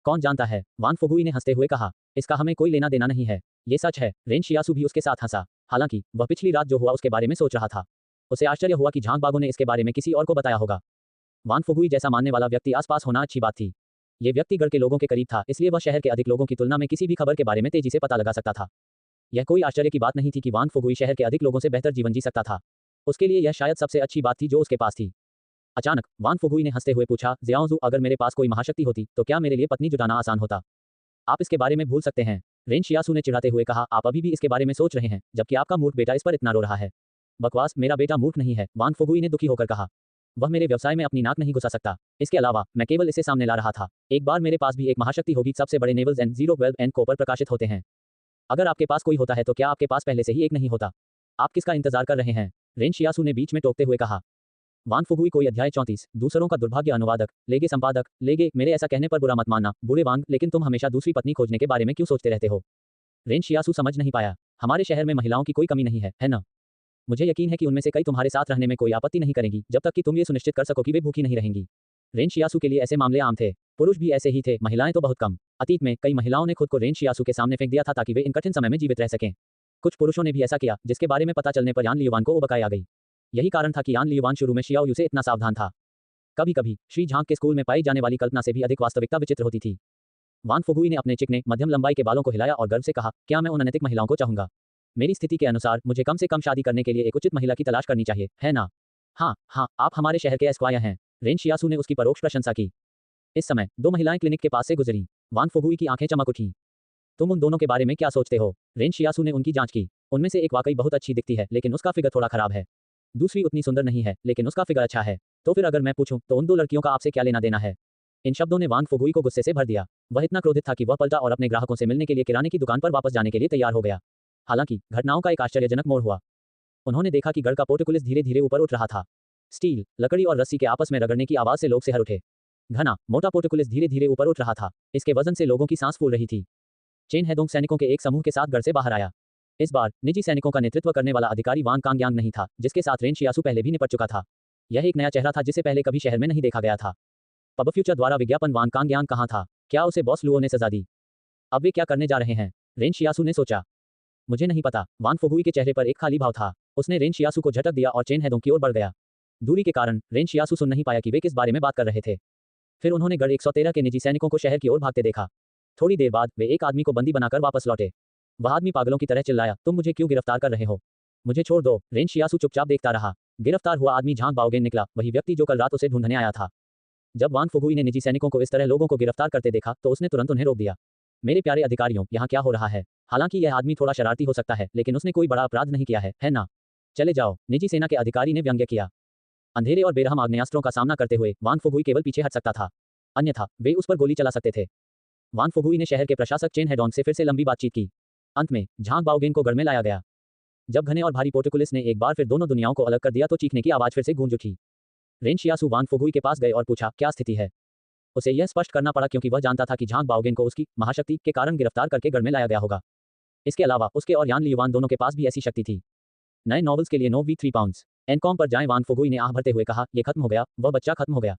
कौन जानता है, वान फुगुई ने हंसते हुए कहा। इसका हमें कोई लेना देना नहीं है। ये सच है। रेन शियासू भी उसके साथ हंसा। हालांकि वह पिछली रात जो हुआ उसके बारे में सोच रहा था। उसे आश्चर्य हुआ कि झांग बागों ने इसके बारे में किसी और को बताया होगा। वान फुगुई जैसा मानने वाला व्यक्ति आसपास होना अच्छी बात थी। ये व्यक्ति गढ़ के लोगों के करीब था, इसलिए वह शहर के अधिक लोगों की तुलना में किसी भी खबर के बारे में तेजी से पता लगा सकता था। यह कोई आश्चर्य की बात नहीं थी कि वान फुगुई शहर के अधिक लोगों से बेहतर जीवन जी सकता था। उसके लिए यह शायद सबसे अच्छी बात थी जो उसके पास थी। अचानक वान फुगुई ने हंसते हुए पूछा, ज़ियाओज़ू, अगर मेरे पास कोई महाशक्ति होती तो क्या मेरे लिए पत्नी जुटाना आसान होता? आप इसके बारे में भूल सकते हैं। रेन शियासू ने चिढ़ाते हुए कहा, आप अभी भी इसके बारे में सोच रहे हैं जबकि आपका मूर्ख बेटा इस पर इतना रो रहा है। बकवास, मेरा बेटा मूर्ख नहीं है, वान फुगुई ने दुखी होकर कहा। वह मेरे व्यवसाय में अपनी नाक नहीं घुसा सकता। इसके अलावा मैं केवल इसे सामने ला रहा था। एक बार मेरे पास भी एक महाशक्ति होगी। सबसे बड़े नेवल्स N012 को पर प्रकाशित होते हैं। अगर आपके पास कोई होता है तो क्या आपके पास पहले से ही एक नहीं होता? आप किसका इंतजार कर रहे हैं? रेन शियासू ने बीच में टोकते हुए कहा। वान फुगुई कोई अध्याय 34, दूसरों का दुर्भाग्य अनुवादक, लेगे संपादक, लेगे, मेरे ऐसा कहने पर बुरा मत मानना, बूढ़े वांग, लेकिन तुम हमेशा दूसरी पत्नी खोजने के बारे में क्यों सोचते रहते हो? रेन शियासू समझ नहीं पाया। हमारे शहर में महिलाओं की कोई कमी नहीं है ना? मुझे यकीन है कि उनमें से कई तुम्हारे साथ रहने में कोई आपत्ति नहीं करेंगी जब तक कि तुम ये सुनिश्चित कर सको कि वे भूखी नहीं रहेंगी। रेन शियासू के लिए ऐसे मामले आम थे। पुरुष भी ऐसे ही थे, महिलाएं तो बहुत कम। अतीत में कई महिलाओं ने खुद को रेन शियासू के सामने फेंक दिया था ताकि वे इन कठिन समय में जीवित रह सकें। कुछ पुरुषों ने भी ऐसा किया, जिसके बारे में पता चलने पर यान लियुवान को उबकाई आ गई। यही कारण था कि यान लियुवान शुरू में शियाओ यू से इतना सावधान था। कभी कभी श्री झांग के स्कूल में पाई जाने वाली कल्पना से भी अधिक वास्तविकता विचित्र होती थी। वान फुगुई ने अपने चिकने मध्यम लंबाई के बालों को हिलाया और गर्व से कहा, क्या मैं उन अनैतिक महिलाओं को चाहूंगा? मेरी स्थिति के अनुसार मुझे कम से कम शादी करने के लिए एक उचित महिला की तलाश करनी चाहिए, है ना? हाँ हाँ, आप हमारे शहर के एस्क्वायर हैं। रेन शियासू ने उसकी परोक्ष प्रशंसा की। इस समय दो महिलाएं क्लिनिक के पास से गुजरी। वान फुगुई की आंखें चमक उठीं। तुम उन दोनों के बारे में क्या सोचते हो? रेन शियासू ने उनकी जांच की। उनमें से एक वाकई बहुत अच्छी दिखती है, लेकिन उसका फिगर थोड़ा खराब है। दूसरी उतनी सुंदर नहीं है, लेकिन उसका फिगर अच्छा है। तो फिर अगर मैं पूछूं तो उन दो लड़कियों का आपसे क्या लेना देना है? इन शब्दों ने वान फुगुई को गुस्से से भर दिया। वह इतना क्रोधित था कि वह पलटा और अपने ग्राहकों से मिलने के लिए किराने की दुकान पर वापस जाने के लिए तैयार हो गया। हालांकि घटनाओं का एक आश्चर्यजनक मोड़ हुआ। उन्होंने देखा कि गढ़ का पोर्टिकुलिस धीरे धीरे ऊपर उठ रहा था। स्टील, लकड़ी और रस्सी के आपस में रगड़ने की आवाज से लोग सिहर उठे। घना मोटा पोर्टिकुलिस धीरे धीरे ऊपर उठ रहा था। इसके वजन से लोगों की सांस फूल रही थी। चेन हेदोंग सैनिकों के एक समूह के साथ गढ़ से बाहर आया। इस बार निजी सैनिकों का नेतृत्व करने वाला अधिकारी वान कांगयांग नहीं था, जिसके साथ रेन शियासू पहले भी निपट चुका था। यह एक नया चेहरा था जिसे पहले कभी शहर में नहीं देखा गया था। पब फ्यूचर द्वारा विज्ञापन वान कांगयांग कहाँ था? क्या उसे बॉस लुओ ने सजा दी? अब वे क्या करने जा रहे हैं? रेन शियासू ने सोचा। मुझे नहीं पता। वान फुगुई के चेहरे पर एक खाली भाव था। उसने रेन शियासू को झटक दिया और चेन हेदोंग की ओर बढ़ गया। दूरी के कारण रेन शियासू सुन नहीं पाया कि वे किस बारे में बात कर रहे थे। फिर उन्होंने गढ़ 113 के निजी सैनिकों को शहर की ओर भागते देखा। थोड़ी देर बाद वे एक आदमी को बंदी बनाकर वापस लौटे। वह आदमी पागलों की तरह चिल्लाया, तुम मुझे क्यों गिरफ्तार कर रहे हो? मुझे छोड़ दो। रेन शियासू चुपचाप देखता रहा। गिरफ्तार हुआ आदमी झांग बाओगेन निकला, वही व्यक्ति जो कल रात उसे ढूंढने आया था। जब वान फुगुई ने निजी सैनिकों को इस तरह लोगों को गिरफ्तार करते देखा तो उसने तुरंत उन्हें रोक दिया। मेरे प्यारे अधिकारियों, यहाँ क्या हो रहा है? हालांकि यह आदमी थोड़ा शरारती हो सकता है, लेकिन उसने कोई बड़ा अपराध नहीं किया है ना? चले जाओ, निजी सेना के अधिकारी ने व्यंग्य किया। अंधेरे और बेरहम आग्नेयास्त्रों का सामना करते हुए वान फुगुई केवल पीछे हट सकता था, अन्यथा वे उस पर गोली चला सकते थे। वान फुगुई ने शहर के प्रशासक चेन हेडोंग से फिर से लंबी बातचीत की। अंत में झांग बाओगेन को गढ़ में लाया गया। जब घने और भारी पोर्टिकुलिस ने एक बार फिर दोनों दुनियाओं को अलग कर दिया तो चीखने की आवाज फिर से गूंज उठी। रेन शियासू वान फुगुई के पास गए और पूछा, क्या स्थिति है? उसे यह स्पष्ट करना पड़ा क्योंकि वह जानता था कि झांग बाओगेन को उसकी महाशक्ति के कारण गिरफ्तार करके गढ़ में लाया गया होगा। इसके अलावा उसके और यान लियुवान दोनों के पास भी ऐसी शक्ति थी। नए नॉवेल्स के लिए नो वी 3 पाउंड्स एनकॉम पर जाएं। वान फुगुई ने आह भरते हुए कहा, यह खत्म हो गया, वह बच्चा खत्म हो गया।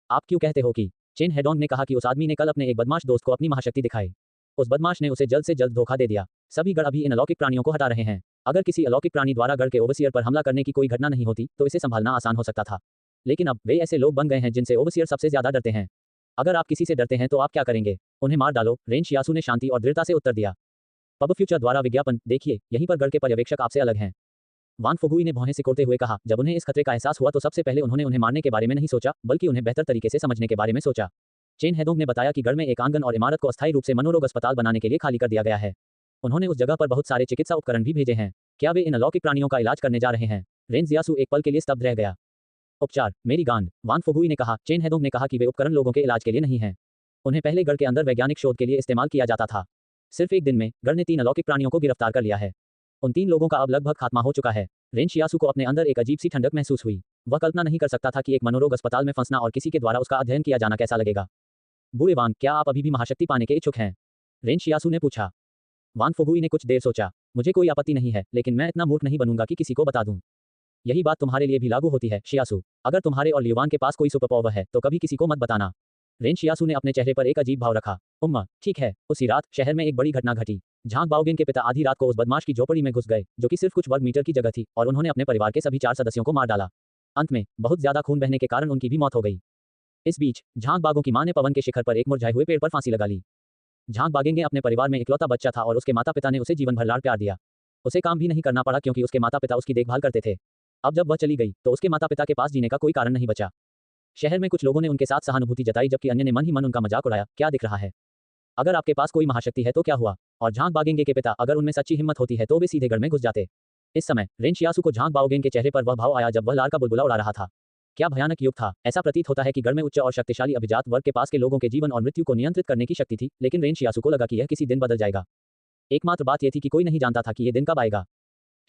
आप क्यों कहते हो कि? चेन हेडोंग ने कहा कि उस आदमी ने कल अपने एक बदमाश दोस्त को अपनी महाशक्ति दिखाई। उस बदमाश ने उसे जल्द से जल्द धोखा दे दिया। सभी गढ़ अभी इन अलौकिक प्राणियों को हटा रहे हैं। अगर किसी अलौकिक प्राणी द्वारा गढ़ के ओवरसियर पर हमला करने की कोई घटना नहीं होती तो इसे संभालना आसान हो सकता था, लेकिन अब वे ऐसे लोग बन गए हैं जिनसे ओवरसियर सबसे ज्यादा डरते हैं। अगर आप किसी से डरते हैं तो आप क्या करेंगे? उन्हें मार डालो। रेन शियासू ने शांति और दृढ़ता से उत्तर दिया। पब फ्यूचर द्वारा विज्ञापन देखिए, यहीं पर गढ़ के पर्यवेक्षक आपसे अलग हैं। वान फुगुई ने भौहें सिकोड़ते हुए कहा, जब उन्हें इस खतरे का एहसास हुआ तो सबसे पहले उन्होंने उन्हें मारने के बारे में नहीं सोचा, बल्कि उन्हें बेहतर तरीके से समझने के बारे में सोचा। चेन हेदोंग ने बताया कि गढ़ में एक आंगन और इमारत को अस्थायी रूप से मनोरोग अस्पताल बनाने के लिए खाली कर दिया गया है। उन्होंने उस जगह पर बहुत सारे चिकित्सा उपकरण भी भेजे हैं। क्या वे इन अलौकिक प्राणियों का इलाज करने जा रहे हैं? रेन जियासु एक पल के लिए स्तब्ध रह गया। उपचार, मेरी गांड, वान फुगुई ने कहा। चेन हेदोंग ने कहा कि वे उपकरण लोगों के इलाज के लिए नहीं हैं। उन्हें पहले गढ़ के अंदर वैज्ञानिक शोध के लिए इस्तेमाल किया जाता था। सिर्फ एक दिन में गढ़ ने 3 अलौकिक प्राणियों को गिरफ्तार कर लिया है। उन 3 लोगों का अब लगभग खात्मा हो चुका है। रेन शियासु को अपने अंदर एक अजीब सी ठंडक महसूस हुई। वह कल्पना नहीं कर सकता था कि एक मनोरोग अस्पताल में फंसना और किसी के द्वारा उसका अध्ययन किया जाना कैसा लगेगा। बूढ़े वान, क्या आप अभी भी महाशक्ति पाने के इच्छुक हैं? रेन शियासु ने पूछा। वान फुगुई ने कुछ देर सोचा। मुझे कोई आपत्ति नहीं है, लेकिन मैं इतना मूर्ख नहीं बनूंगा कि किसी को बता दूं। यही बात तुम्हारे लिए भी लागू होती है, शियासु। अगर तुम्हारे और लियुवान के पास कोई सुपर पावर है तो कभी किसी को मत बताना। रेन शियासु ने अपने चेहरे पर एक अजीब भाव रखा। उम्मा, ठीक है। उसी रात शहर में एक बड़ी घटना घटी। झांग बाओगेन के पिता आधी रात को उस बदमाश की झोपड़ी में घुस गए, जो कि सिर्फ कुछ वर्ग मीटर की जगह थी, और उन्होंने अपने परिवार के सभी 4 सदस्यों को मार डाला। अंत में बहुत ज्यादा खून बहने के कारण उनकी भी मौत हो गई। इस बीच झांग बागों की मां ने पवन के शिखर पर एक मुरझाए हुए पेड़ पर फांसी लगा ली। झांग बागेंगे अपने परिवार में इकलौता बच्चा था और उसके माता पिता ने उसे जीवन भर लाड़ प्यार दिया। उसे काम भी नहीं करना पड़ा क्योंकि उसके माता पिता उसकी देखभाल करते थे। अब जब वह चली गई तो उसके माता पिता के पास जीने का कोई कारण नहीं बचा। शहर में कुछ लोगों ने उनके साथ सहानुभूति जताई, जबकि अन्य ने मन ही मन उनका मजाक उड़ाया। क्या दिख रहा है? अगर आपके पास कोई महाशक्ति है तो क्या हुआ? और झांग बागेंगे के पिता, अगर उनमें सच्ची हिम्मत होती है तो वे सीधे गढ़ में घुस जाते। इस समय रेन शियासु को झांग बाओगेन के चेहरे पर वह भाव आया जब वह लार का बुलबुला उड़ा रहा था। क्या भयानक युग था। ऐसा प्रतीत होता है कि गढ़ में उच्च और शक्तिशाली अभिजात वर्ग के पास के लोगों के जीवन और मृत्यु को नियंत्रित करने की शक्ति थी, लेकिन रेन शियासु को लगा कि यह किसी दिन बदल जाएगा। एकमात्र बात यह थी कि कोई नहीं जानता था कि यह दिन कब आएगा।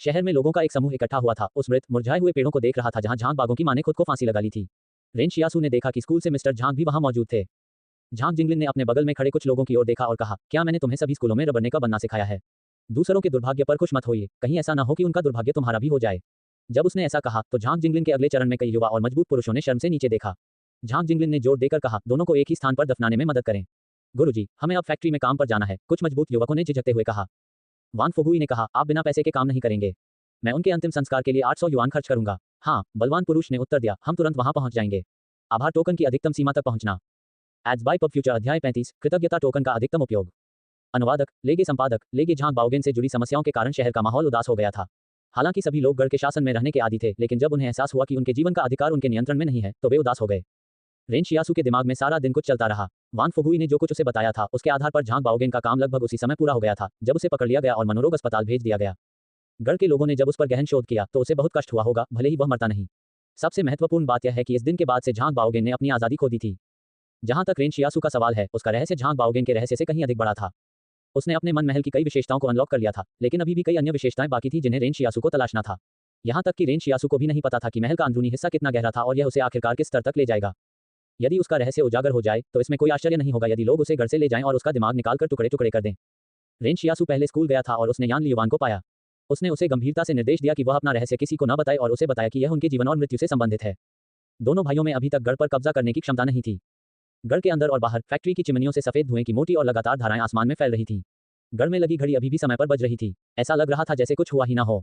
शहर में लोगों का एक समूह इकट्ठा हुआ था, उस मृत मुरझाए हुए पेड़ों को देख रहा था जहां झांग बागों की मां ने खुद को फांसी लगा ली थी। रेन शियासु ने देखा कि स्कूल से मिस्टर झांग भी वहां मौजूद थे। झांग जिंगलिन ने अपने बगल में खड़े कुछ लोगों की ओर देखा और कहा, क्या मैंने तुम्हें सभी स्कूलों में रबड़ने का बनना सिखाया है? दूसरों के दुर्भाग्य पर खुश मत होइए, कहीं ऐसा न हो कि उनका दुर्भाग्य तुम्हारा भी हो जाए। जब उसने ऐसा कहा तो झांग जिंगलिन के अगले चरण में कई युवा और मजबूत पुरुषों ने शर्म से नीचे देखा। झांग जिंगलिन ने जोर देकर कहा, दोनों को एक ही स्थान पर दफनाने में मदद करें। गुरुजी, हमें अब फैक्ट्री में काम पर जाना है, कुछ मजबूत युवकों ने झिझकते हुए कहा। वान फुगुई ने कहा, आप बिना पैसे के काम नहीं करेंगे। मैं उनके अंतिम संस्कार के लिए 800 युआन खर्च करूंगा। हाँ, बलवान पुरुष ने उत्तर दिया, हम तुरंत वहां पहुंच जाएंगे। आभार टोकन की अधिकतम सीमा तक पहुंचना। एड्स बाय पब फ्यूचर अध्याय 35, कृतज्ञता टोकन का अधिकतम उपयोग। अनुवादक, लेगे संपादक, लेगे झांग बाओगेन से जुड़ी समस्याओं के कारण शहर का माहौल उदास हो गया था। हालांकि सभी लोग गढ़ के शासन में रहने के आदी थे, लेकिन जब उन्हें एहसास हुआ कि उनके जीवन का अधिकार उनके नियंत्रण में नहीं है, तो वे उदास हो गए। रेन शियासु के दिमाग में सारा दिन कुछ चलता रहा। वान फुगुई ने जो कुछ उसे बताया था, उसके आधार पर झांग बाओगेन का काम लगभग उसी समय पूरा हो गया था, जब उसे पकड़ लिया गया और मनोरोग अस्पताल भेज दिया गया। गढ़ के लोगों ने जब उस पर गहन शोध किया तो उसे बहुत कष्ट हुआ होगा, भले ही वह मरता नहीं। सबसे महत्वपूर्ण बात यह है कि इस दिन के बाद से झांग बाओगेन ने अपनी आजादी खो दी थी। जहां तक रेन शियासु का सवाल है, उसका रहस्य झांग बाओगेन के रहस्य से कहीं अधिक बड़ा था। उसने अपने मन महल की कई विशेषताओं को अनलॉक कर लिया था, लेकिन अभी भी कई अन्य विशेषताएं बाकी थी जिन्हें रेन शियासु को तलाशना था। यहां तक कि रेन शियासु को भी नहीं पता था कि महल का अंदरूनी हिस्सा कितना गहरा था और यह उसे आखिरकार किस स्तर तक ले जाएगा। यदि उसका रहस्य उजागर हो जाए तो इसमें कोई आश्चर्य नहीं होगा यदि लोग उसे घर से ले जाएं और उसका दिमाग निकालकर टुकड़े टुकड़े कर दें। रेन शियासु पहले स्कूल गया था और उसने यान लियुवान को पाया। उसने उसे गंभीरता से निर्देश दिया कि वह अपना रहस्य किसी को न बताए और उसे बताया कि यह उनके जीवन और मृत्यु से संबंधित है। दोनों भाइयों में अभी तक गढ़ पर कब्जा करने की क्षमता नहीं थी। गढ़ के अंदर और बाहर फैक्ट्री की चिमनियों से सफेद धुएं की मोटी और लगातार धाराएं आसमान में फैल रही थीं। गढ़ में लगी घड़ी अभी भी समय पर बज रही थी। ऐसा लग रहा था जैसे कुछ हुआ ही ना हो।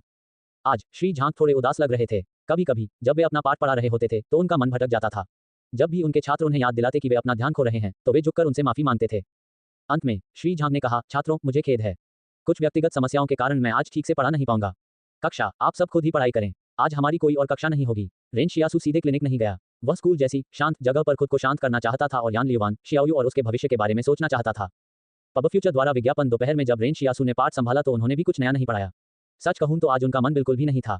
आज श्री झांग थोड़े उदास लग रहे थे। कभी कभी जब वे अपना पाठ पढ़ा रहे होते थे तो उनका मन भटक जाता था। जब भी उनके छात्र उन्हें याद दिलाते कि वे अपना ध्यान खो रहे हैं तो वे झुककर उनसे माफी मांगते थे। अंत में श्री झांग ने कहा, छात्रों, मुझे खेद है। कुछ व्यक्तिगत समस्याओं के कारण मैं आज ठीक से पढ़ा नहीं पाऊंगा। कक्षा, आप सब खुद ही पढ़ाई करें। आज हमारी कोई और कक्षा नहीं होगी। रेन शियासु सीधे क्लिनिक नहीं गया। वह स्कूल जैसी शांत जगह पर खुद को शांत करना चाहता था और यान लियुवान, शियाओयू और उसके भविष्य के बारे में सोचना चाहता था। पब फ्यूचर द्वारा विज्ञापन दोपहर में जब रेन शियासु ने पाठ संभाला तो उन्होंने भी कुछ नया नहीं पढ़ाया। सच कहूं तो आज उनका मन बिल्कुल भी नहीं था।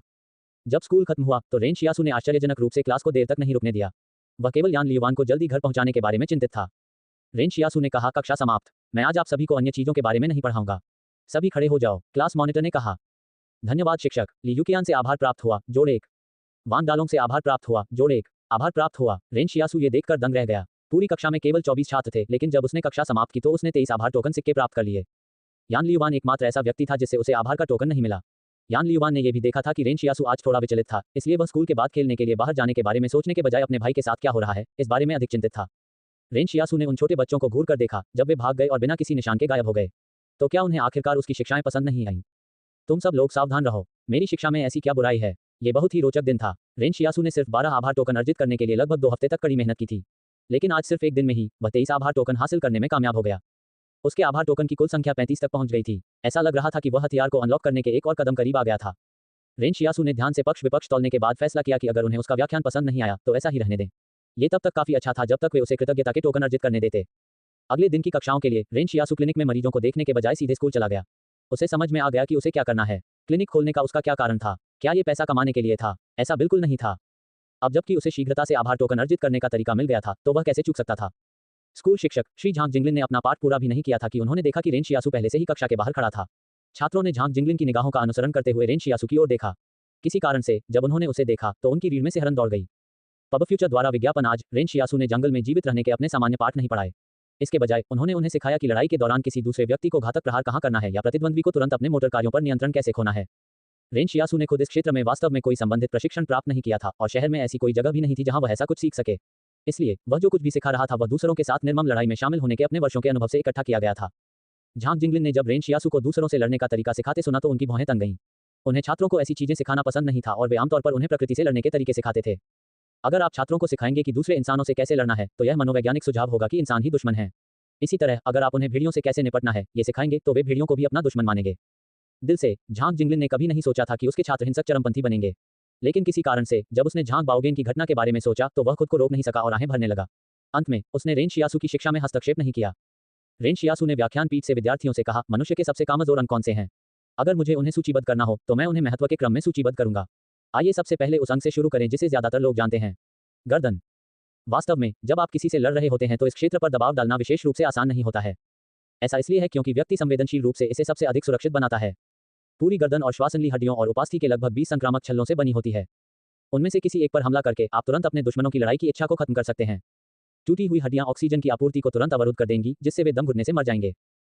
जब स्कूल खत्म हुआ तो रेन शियासु ने आश्चर्यजनक रूप से क्लास को देर तक नहीं रुकने दिया। वह केवल यान लियुवान को जल्दी घर पहुंचाने के बारे में चिंतित था। रेन शियासु ने कहा, कक्षा समाप्त। मैं आज आप सभी को अन्य चीजों के बारे में नहीं पढ़ाऊंगा। सभी खड़े हो जाओ, क्लास मॉनिटर ने कहा। धन्यवाद शिक्षक। ली युकियान से आभार प्राप्त हुआ, जोड़ 1। वान डालोंग से आभार प्राप्त हुआ, जोड़ 1। आभार प्राप्त हुआ। रेन शियासु ये देखकर दंग रह गया। पूरी कक्षा में केवल 24 छात्र थे, लेकिन जब उसने कक्षा समाप्त की तो उसने 23 आभार टोकन सिक्के प्राप्त कर लिए। यान लियुवान एकमात्र ऐसा व्यक्ति था जिससे उसे आभार का टोकन नहीं मिला। यान लियुवान ने यह भी देखा था कि रेन शियासु आज थोड़ा विचलित था, इसलिए वह स्कूल के बाद खेलने के लिए बाहर जाने के बारे में सोचने के बजाय अपने भाई के साथ क्या हो रहा है इस बारे में अधिक चिंतित था। रेन शियासु ने उन छोटे बच्चों को घूर कर देखा जब वे भाग गए और बिना किसी निशान के गायब हो गए। तो क्या उन्हें आखिरकार उसकी शिक्षाएं पसंद नहीं आईं? तुम सब लोग सावधान रहो, मेरी शिक्षा में ऐसी क्या बुराई है। ये बहुत ही रोचक दिन था। रेन शियासु ने सिर्फ 12 आभार टोकन अर्जित करने के लिए लगभग 2 हफ्ते तक कड़ी मेहनत की थी, लेकिन आज सिर्फ एक दिन में ही वह 23 आभार टोकन हासिल करने में कामयाब हो गया। उसके आभार टोकन की कुल संख्या 35 तक पहुंच गई थी। ऐसा लग रहा था कि वह हथियार को अनलॉक करने के एक और कदम करीब आ गया था। रेन शियासु ने ध्यान से पक्ष विपक्ष तौलने के बाद फैसला किया कि अगर उन्हें उसका व्याख्यान पसंद नहीं आया तो ऐसा ही रहने दें। ये तब तक काफी अच्छा था जब तक वे उसे कृतज्ञता के टोकन अर्जित करने देते। अगले दिन की कक्षाओं के लिए रेन शियासु क्लिनिक में मरीजों को देखने के बजाय सीधे स्कूल चला गया। उसे समझ में आ गया कि उसे क्या करना है। क्लिनिक खोलने का उसका क्या कारण था? क्या ये पैसा कमाने के लिए था? ऐसा बिल्कुल नहीं था। अब जबकि उसे शीघ्रता से आभार टोकन अर्जित करने का तरीका मिल गया था तो वह कैसे चूक सकता था? स्कूल शिक्षक श्री झांग जिंगलिन ने अपना पाठ पूरा भी नहीं किया था कि उन्होंने देखा कि रेन शियासु पहले से ही कक्षा के बाहर खड़ा था। छात्रों ने झांग जिंगलिन की निगाहों का अनुसरण करते हुए रेन शियासु की ओर देखा। किसी कारण से जब उन्होंने उसे देखा तो उनकी रीढ़ में से हरन दौड़ गई। पब फ्यूचर द्वारा विज्ञापन। आज रेन शियासु ने जंगल में जीवित रहने के अपने सामान्य पाठ नहीं पढ़ाए। इसके बजाय उन्होंने उन्हें सिखाया कि लड़ाई के दौरान किसी दूसरे व्यक्ति को घातक प्रहार कहां करना है या प्रतिद्वंद्वी को तुरंत अपने मोटर कार्यों पर नियंत्रण कैसे खोना है। रेन शियासु ने खुद इस क्षेत्र में वास्तव में कोई संबंधित प्रशिक्षण प्राप्त नहीं किया था और शहर में ऐसी कोई जगह भी नहीं थी जहां वह ऐसा कुछ सीख सके। इसलिए वह जो कुछ भी सिखा रहा था वह दूसरों के साथ निर्मम लड़ाई में शामिल होने के अपने वर्षों के अनुभव से इकट्ठा किया गया था। झांग जिंगलिन ने जब रेन शियासु को दूसरों से लड़ने का तरीका सिखाते सुना तो उनकी भौहें तन गईं। उन्हें छात्रों को ऐसी चीजें सिखाना पसंद नहीं था और वे आमतौर पर उन्हें प्रकृति से लड़ने के तरीके सिखाते थे। अगर आप छात्रों को सिखाएंगे कि दूसरे इंसानों से कैसे लड़ना है तो यह मनोवैज्ञानिक सुझाव होगा कि इंसान ही दुश्मन है। इसी तरह अगर आप उन्हें भेड़ियों से कैसे निपटना है ये सिखाएंगे तो वे भेड़ियों को भी अपना दुश्मन मानेंगे। दिल से झांग जिंगलिन ने कभी नहीं सोचा था कि उसके छात्र हिंसक चरमपंथी बनेंगे, लेकिन किसी कारण से जब उसने झांग बाओगेन की घटना के बारे में सोचा तो वह खुद को रोक नहीं सका और आहें भरने लगा। अंत में उसने रेन शियासु की शिक्षा में हस्तक्षेप नहीं किया। रेन शियासु ने व्याख्यान पीठ से विद्यार्थियों से कहा, मनुष्य के सबसे कामजोर अंग कौन से हैं? अगर मुझे उन्हें सूचीबद्ध करना हो तो मैं उन्हें महत्व के क्रम में सूचीबद्ध करूंगा। आइए सबसे पहले उस अंग से शुरू करें जिसे ज्यादातर लोग जानते हैं, गर्दन। वास्तव में जब आप किसी से लड़ रहे होते हैं तो इस क्षेत्र पर दबाव डालना विशेष रूप से आसान नहीं होता है। ऐसा इसलिए है क्योंकि व्यक्ति संवेदनशील रूप से इसे सबसे अधिक सुरक्षित बनाता है। पूरी गर्दन और श्वासनली हड्डियों और उपास्थि के लगभग 20 संक्रामक छल्लों से बनी होती है। उनमें से किसी एक पर हमला करके आप तुरंत अपने दुश्मनों की लड़ाई की इच्छा को खत्म कर सकते हैं। टूटी हुई हड्डियां ऑक्सीजन की आपूर्ति को तुरंत अवरुद्ध कर देंगी जिससे वे दम घुटने से मर जाएंगे।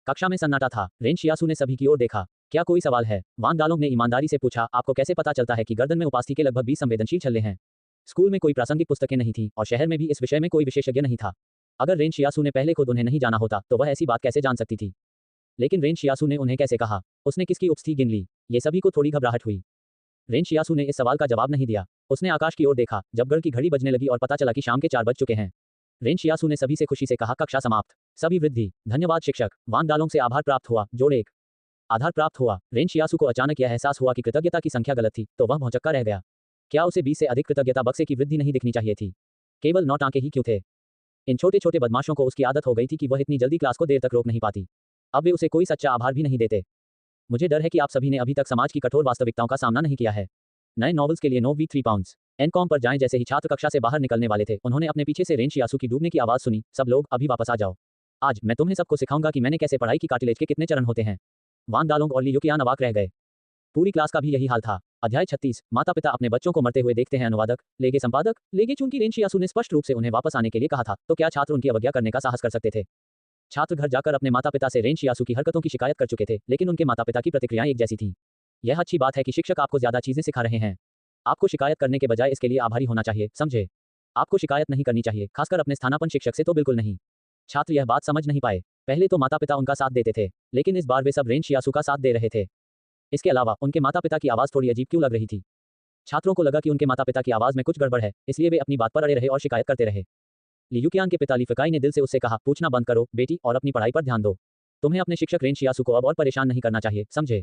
कक्षा में सन्नाटा था। रेन शियासु ने सभी की ओर देखा। क्या कोई सवाल है? वान दालोंग ने ईमानदारी से पूछा, आपको कैसे पता चलता है कि गर्दन में उपास्थि के लगभग 20 संवेदनशील छल्ले हैं? स्कूल में कोई प्रासंगिक पुस्तकें नहीं थी और शहर में भी इस विषय में कोई विशेषज्ञ नहीं था। अगर रेन शियासु ने पहले खुद उन्हें नहीं जाना होता तो वह ऐसी बात कैसे जान सकती थी? लेकिन रेन शियासु ने उन्हें कैसे कहा? उसने किसकी उपस्थिति गिन ली? ये सभी को थोड़ी घबराहट हुई। रेन शियासु ने इस सवाल का जवाब नहीं दिया। उसने आकाश की ओर देखा जब गढ़ की घड़ी बजने लगी और पता चला कि शाम के 4 बज चुके हैं। रेन शियासु ने सभी से खुशी से कहा, कक्षा समाप्त। सभी वृद्धि। धन्यवाद शिक्षक। वान दालोंग से आभार प्राप्त हुआ। जोड़ 1 आधार प्राप्त हुआ। रेन शियासु को अचानक यह एहसास हुआ कि कृतज्ञता की संख्या गलत थी तो वह भौंचक्का रह गया। क्या उसे 20 से अधिक कृतज्ञता बक्से की वृद्धि नहीं दिखनी चाहिए थी? केवल 9 टांके ही क्यों थे? इन छोटे छोटे बदमाशों को उसकी आदत हो गई थी कि वह इतनी जल्दी क्लास को देर तक रोक नहीं पाती। अब वे उसे कोई सच्चा आभार भी नहीं देते। मुझे डर है कि आप सभी ने अभी तक समाज की कठोर वास्तविकताओं का सामना नहीं किया है। नए नॉवेल्स के लिए नो वी 3 पाउंड्स एनकॉम पर जाएं। जैसे ही छात्र कक्षा से बाहर निकलने वाले थे उन्होंने अपने पीछे से रेन शियासु की डूबने की आवाज सुनी। सब लोग अभी वापस आ जाओ। आज मैं तुम्हें सबको सिखाऊंगा कि मैंने कैसे पढ़ाई की कार्टिलेज के कितने चरण होते हैं। वान दालोंग और ली युकियान अवाक रह गए। पूरी क्लास का भी यही हाल था। अध्याय 36 माता पिता अपने बच्चों को मरते हुए देखते हैं। अनुवादक लेगे संपादक लेगे। चूंकि रेन शियासु ने स्पष्ट रूप से उन्हें वापस आने के लिए कहा था तो क्या छात्र उनकी अवज्ञा करने का साहस कर सकते थे? छात्र घर जाकर अपने माता पिता से रेन शियासु की हरकतों की शिकायत कर चुके थे लेकिन उनके माता पिता की प्रतिक्रियाएं एक जैसी थीं। यह अच्छी बात है कि शिक्षक आपको ज्यादा चीजें सिखा रहे हैं। आपको शिकायत करने के बजाय इसके लिए आभारी होना चाहिए, समझे? आपको शिकायत नहीं करनी चाहिए, खासकर अपने स्थानापन्न शिक्षक से तो बिल्कुल नहीं। छात्र यह बात समझ नहीं पाए। पहले तो माता पिता उनका साथ देते थे लेकिन इस बार वे सब रेन शियासु का साथ दे रहे थे। इसके अलावा उनके माता पिता की आवाज थोड़ी अजीब क्यों लग रही थी? छात्रों को लगा कि उनके माता पिता की आवाज में कुछ गड़बड़ है, इसलिए वे अपनी बात पर अड़े रहे और शिकायत करते रहे। ली युकियान के पिता ली फिकाई ने दिल से उससे कहा, पूछना बंद करो बेटी और अपनी पढ़ाई पर ध्यान दो। तुम्हें अपने शिक्षक रेन शियासु को अब और परेशान नहीं करना चाहिए, समझे?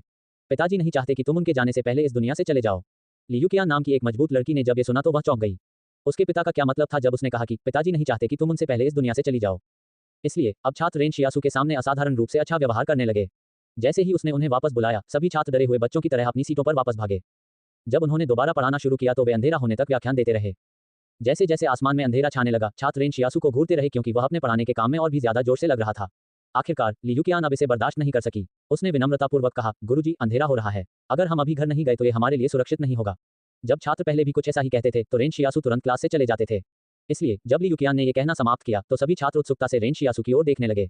पिताजी नहीं चाहते कि तुम उनके जाने से पहले इस दुनिया से चले जाओ। ली युकियान नाम की एक मजबूत लड़की ने जब ये सुना तो वह चौंक गई। उसके पिता का क्या मतलब था जब उसने कहा कि पिताजी नहीं चाहते कि तुम उनसे पहले इस दुनिया से चली जाओ? इसलिए अब छात्र रेन शियासु के सामने असाधारण रूप से अच्छा व्यवहार करने लगे। जैसे ही उसने उन्हें वापस बुलाया सभी छात्र डरे हुए बच्चों की तरह अपनी सीटों पर वापस भागे। जब उन्होंने दोबारा पढ़ाना शुरू किया तो वे अंधेरा होने तक व्याख्यान देते रहे। जैसे जैसे आसमान में अंधेरा छाने लगा छात्र रेन शियासु को घूरते रहे क्योंकि वह अपने पढ़ाने के काम में और भी ज्यादा जोर से लग रहा था। आखिरकार ली युकियान अब इसे बर्दाश्त नहीं कर सकी। उसने विनम्रतापूर्वक कहा, गुरुजी अंधेरा हो रहा है, अगर हम अभी घर नहीं गए तो ये हमारे लिए सुरक्षित नहीं होगा। जब छात्र पहले भी कुछ ऐसा ही कहते थे तो रेन शियासु तुरंत क्लास से चले जाते थे। इसलिए जब ली युकियान ने यह कहना समाप्त किया तो सभी छात्र उत्सुकता से रेन शियासु की ओर देखने लगे।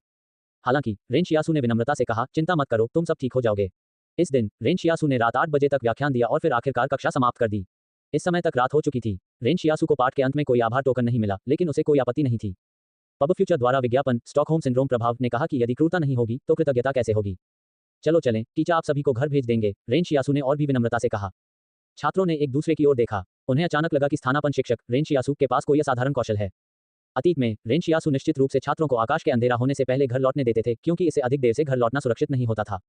हालांकि रेन शियासु ने विनम्रता से कहा, चिंता मत करो, तुम सब ठीक हो जाओगे। इस दिन रेन शियासु ने रात 8 बजे तक व्याख्यान दिया और फिर आखिरकार कक्षा समाप्त कर दी। इस समय तक रात हो चुकी थी। रेन शियासु को पाठ के अंत में कोई आभार टोकन नहीं मिला लेकिन उसे कोई आपत्ति नहीं थी। पब फ्यूचर द्वारा विज्ञापन स्टॉकहोम सिंड्रोम प्रभाव ने कहा कि यदि क्रूरता नहीं होगी तो कृतज्ञता कैसे होगी? चलो चलें, टीचर आप सभी को घर भेज देंगे, रेन शियासु ने और भी विनम्रता से कहा। छात्रों ने एक दूसरे की ओर देखा। उन्हें अचानक लगा कि स्थानापन्न शिक्षक रेन शियासु के पास कोई असाधारण कौशल है। अतीत में रेन शियासु निश्चित रूप से छात्रों को आकाश के अंधेरा होने से पहले घर लौटने देते थे क्योंकि इससे अधिक देर से घर लौटना सुरक्षित नहीं होता था।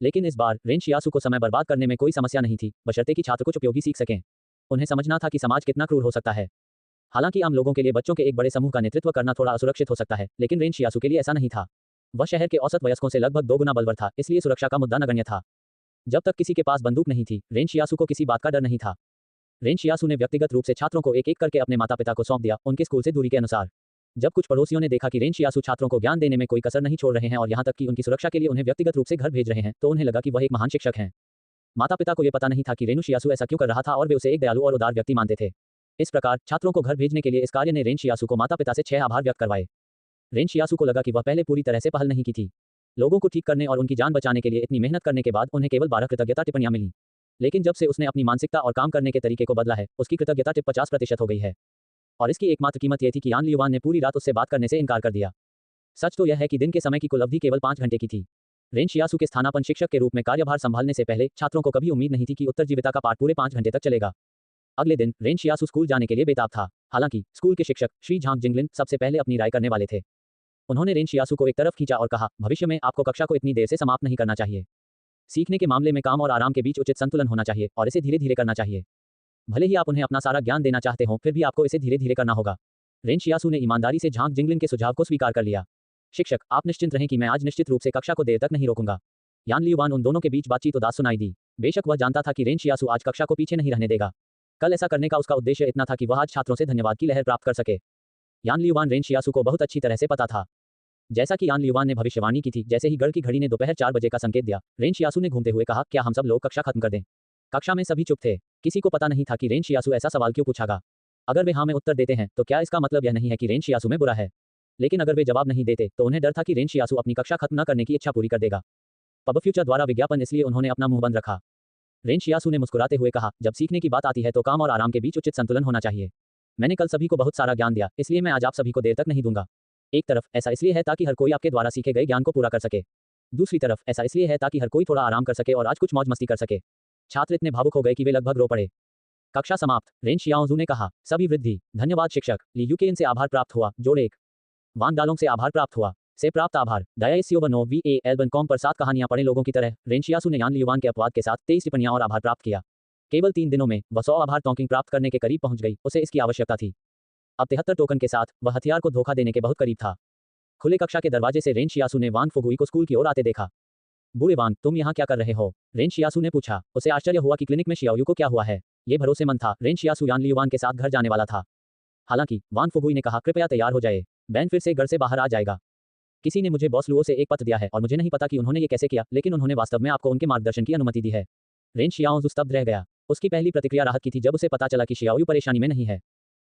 लेकिन इस बार रेन शियासु को समय बर्बाद करने में कोई समस्या नहीं थी, बशर्ते कि छात्र कुछ उपयोगी सीख सकें। उन्हें समझना था कि समाज कितना क्रूर हो सकता है। हालांकि आम लोगों के लिए बच्चों के एक बड़े समूह का नेतृत्व करना थोड़ा असुरक्षित हो सकता है, लेकिन रेन शियासु के लिए ऐसा नहीं था। वह शहर के औसत वयस्कों से लगभग 2 गुना बलवर था, इसलिए सुरक्षा का मुद्दा नगण्य था। जब तक किसी के पास बंदूक नहीं थी, रेन शियासु को किसी बात का डर नहीं था। रेन शियासु ने व्यक्तिगत रूप से छात्रों को एक-एक करके अपने माता-पिता को सौंप दिया, उनके स्कूल से दूरी के अनुसार। जब कुछ पड़ोसियों ने देखा कि रेन शियासु छात्रों को ज्ञान देने में कोई कसर नहीं छोड़ रहे हैं और यहां तक कि उनकी सुरक्षा के लिए उन्हें व्यक्तिगत रूप से घर भेज रहे हैं, तो उन्हें लगा कि वह एक महान शिक्षक हैं। माता-पिता को यह पता नहीं था कि रेनु शियासु ऐसा क्यों कर रहा था और वे उसे एक दयालु और उदार व्यक्ति मानते थे। इस प्रकार छात्रों को घर भेजने के लिए इस कार्य ने रेन शियासु को माता-पिता से 6 आभार व्यक्त करवाए। रेन शियासु को लगा कि वह पहले पूरी तरह से पहल नहीं की थी। लोगों को ठीक करने और उनकी जान बचाने के लिए इतनी मेहनत करने के बाद उन्हें केवल 12 कृतज्ञता टिप्पणियां मिली। लेकिन जब से उसने अपनी मानसिकता और काम करने के तरीके को बदला है, उसकी कृतज्ञता टिप 50% हो गई है। और इसकी एकमात्र कीमत यह थी कि यान लियुआन ने पूरी रात उससे बात करने से इनकार कर दिया। सच तो यह है कि दिन के समय की कुल अवधि केवल 5 घंटे की थी। रेन शियासु के स्थानापन्न शिक्षक के रूप में कार्यभार संभालने से पहले छात्रों को कभी उम्मीद नहीं थी कि उत्तरजीविता का पाठ पूरे 5 घंटे तक चलेगा। अगले दिन रेन शियासु स्कूल जाने के लिए बेताब था। हालांकि स्कूल के शिक्षक श्री झांग जिंगलिन सबसे पहले अपनी राय करने वाले थे। उन्होंने रेन शियासु को एक तरफ खींचा और कहा, भविष्य में आपको कक्षा को इतनी देर से समाप्त नहीं करना चाहिए। सीखने के मामले में काम और आराम के बीच उचित संतुलन होना चाहिए और इसे धीरे धीरे करना चाहिए। भले ही आप उन्हें अपना सारा ज्ञान देना चाहते हो, फिर भी आपको इसे धीरे धीरे करना होगा। रेन शियासु ने ईमानदारी से झांग जिंगलिन के सुझाव को स्वीकार कर लिया। शिक्षक, आप निश्चिंत रहें कि मैं आज निश्चित रूप से कक्षा को देर तक नहीं रोकूंगा। यान लियुआन उन दोनों के बीच बातचीत उदास सुनाई दी। बेशक वह जानता था कि रेन शियासु आज कक्षा को पीछे नहीं रहने देगा। कल ऐसा करने का उसका उद्देश्य इतना था कि वह आज छात्रों से धन्यवाद की लहर प्राप्त कर सके। यान लियुआन रेन शियासु को बहुत अच्छी तरह से पता था। जैसा कि यान लियुआन ने भविष्यवाणी की थी, जैसे ही गढ़ की घड़ी ने दोपहर 4 बजे का संकेत दिया, रेन शियासु ने घूमते हुए कहा, क्या हम सब लोग कक्षा खत्म कर दें? कक्षा में सभी चुप थे। किसी को पता नहीं था कि रेन शियासु ऐसा सवाल क्यों पूछागा। अगर वे हाँ में उत्तर देते हैं तो क्या इसका मतलब यह नहीं है कि रेन शियासु में बुरा है? लेकिन अगर वे जवाब नहीं देते तो उन्हें डर था कि रेन शियासु अपनी कक्षा खत्म न करने की इच्छा पूरी कर देगा। पब फ्यूचर द्वारा विज्ञापन, इसलिए उन्होंने अपना मुंह बंद रखा। रेन शियासु ने मुस्कुराते हुए कहा, जब सीखने की बात आती है तो काम और आराम के बीच उचित संतुलन होना चाहिए। मैंने कल सभी को बहुत सारा ज्ञान दिया, इसलिए मैं आज आप सभी को देर तक नहीं दूंगा। एक तरफ ऐसा इसलिए है ताकि हर कोई आपके द्वारा सीखे गए ज्ञान को पूरा कर सके। दूसरी तरफ ऐसा इसलिए है ताकि हर कोई थोड़ा आराम कर सके और आज कुछ मौज मस्ती कर सके। छात्र इतने भावुक हो गए कि वे लगभग रो पड़े। कक्षा समाप्त। रेन शियाओजू ने कहा, सभी वृद्धि, धन्यवाद शिक्षक। ली यूकेन से आभार प्राप्त हुआ, जोड़ 1। वांग डालोंग से आभार प्राप्त हुआ, से प्राप्त आभार। डायाइसियोबनो VALBN.com पर 7 कहानियां पढ़े लोगों की तरह रेन शियासु ने यान लियुआन के अपवाद के साथ 23 टिप्पणियां और आभार प्राप्त किया। केवल 3 दिनों में वह 100 आभार टोकिंग प्राप्त करने के करीब पहुंच गई, उसे इसकी आवश्यकता थी। अब 73 टोकन के साथ वह हथियार को धोखा देने के बहुत करीब था। खुले कक्षा के दरवाजे से रेन शियासु ने वांग फुगुई को स्कूल की ओर आते देखा। बूढ़े वांग, तुम यहाँ क्या कर रहे हो? रेन शियासु ने पूछा। उसे आश्चर्य हुआ कि क्लिनिक में शियाओयू को क्या हुआ है। ये भरोसेमंद था। रेन शियासु यान लियुआन के साथ घर जाने वाला था। हालांकि वांग फुगुई ने कहा, कृपया तैयार हो जाए, बैन फिर से घर से बाहर आ जाएगा। किसी ने मुझे बॉस लुओ से एक पत्र दिया है और मुझे नहीं पता कि उन्होंने ये कैसे किया, लेकिन उन्होंने वास्तव में आपको उनके मार्गदर्शन की अनुमति दी है। रेन शियाओजू स्तब्ध रह गया। उसकी पहली प्रतिक्रिया राहत की थी जब उसे पता चला कि शियाओयू परेशानी में नहीं है।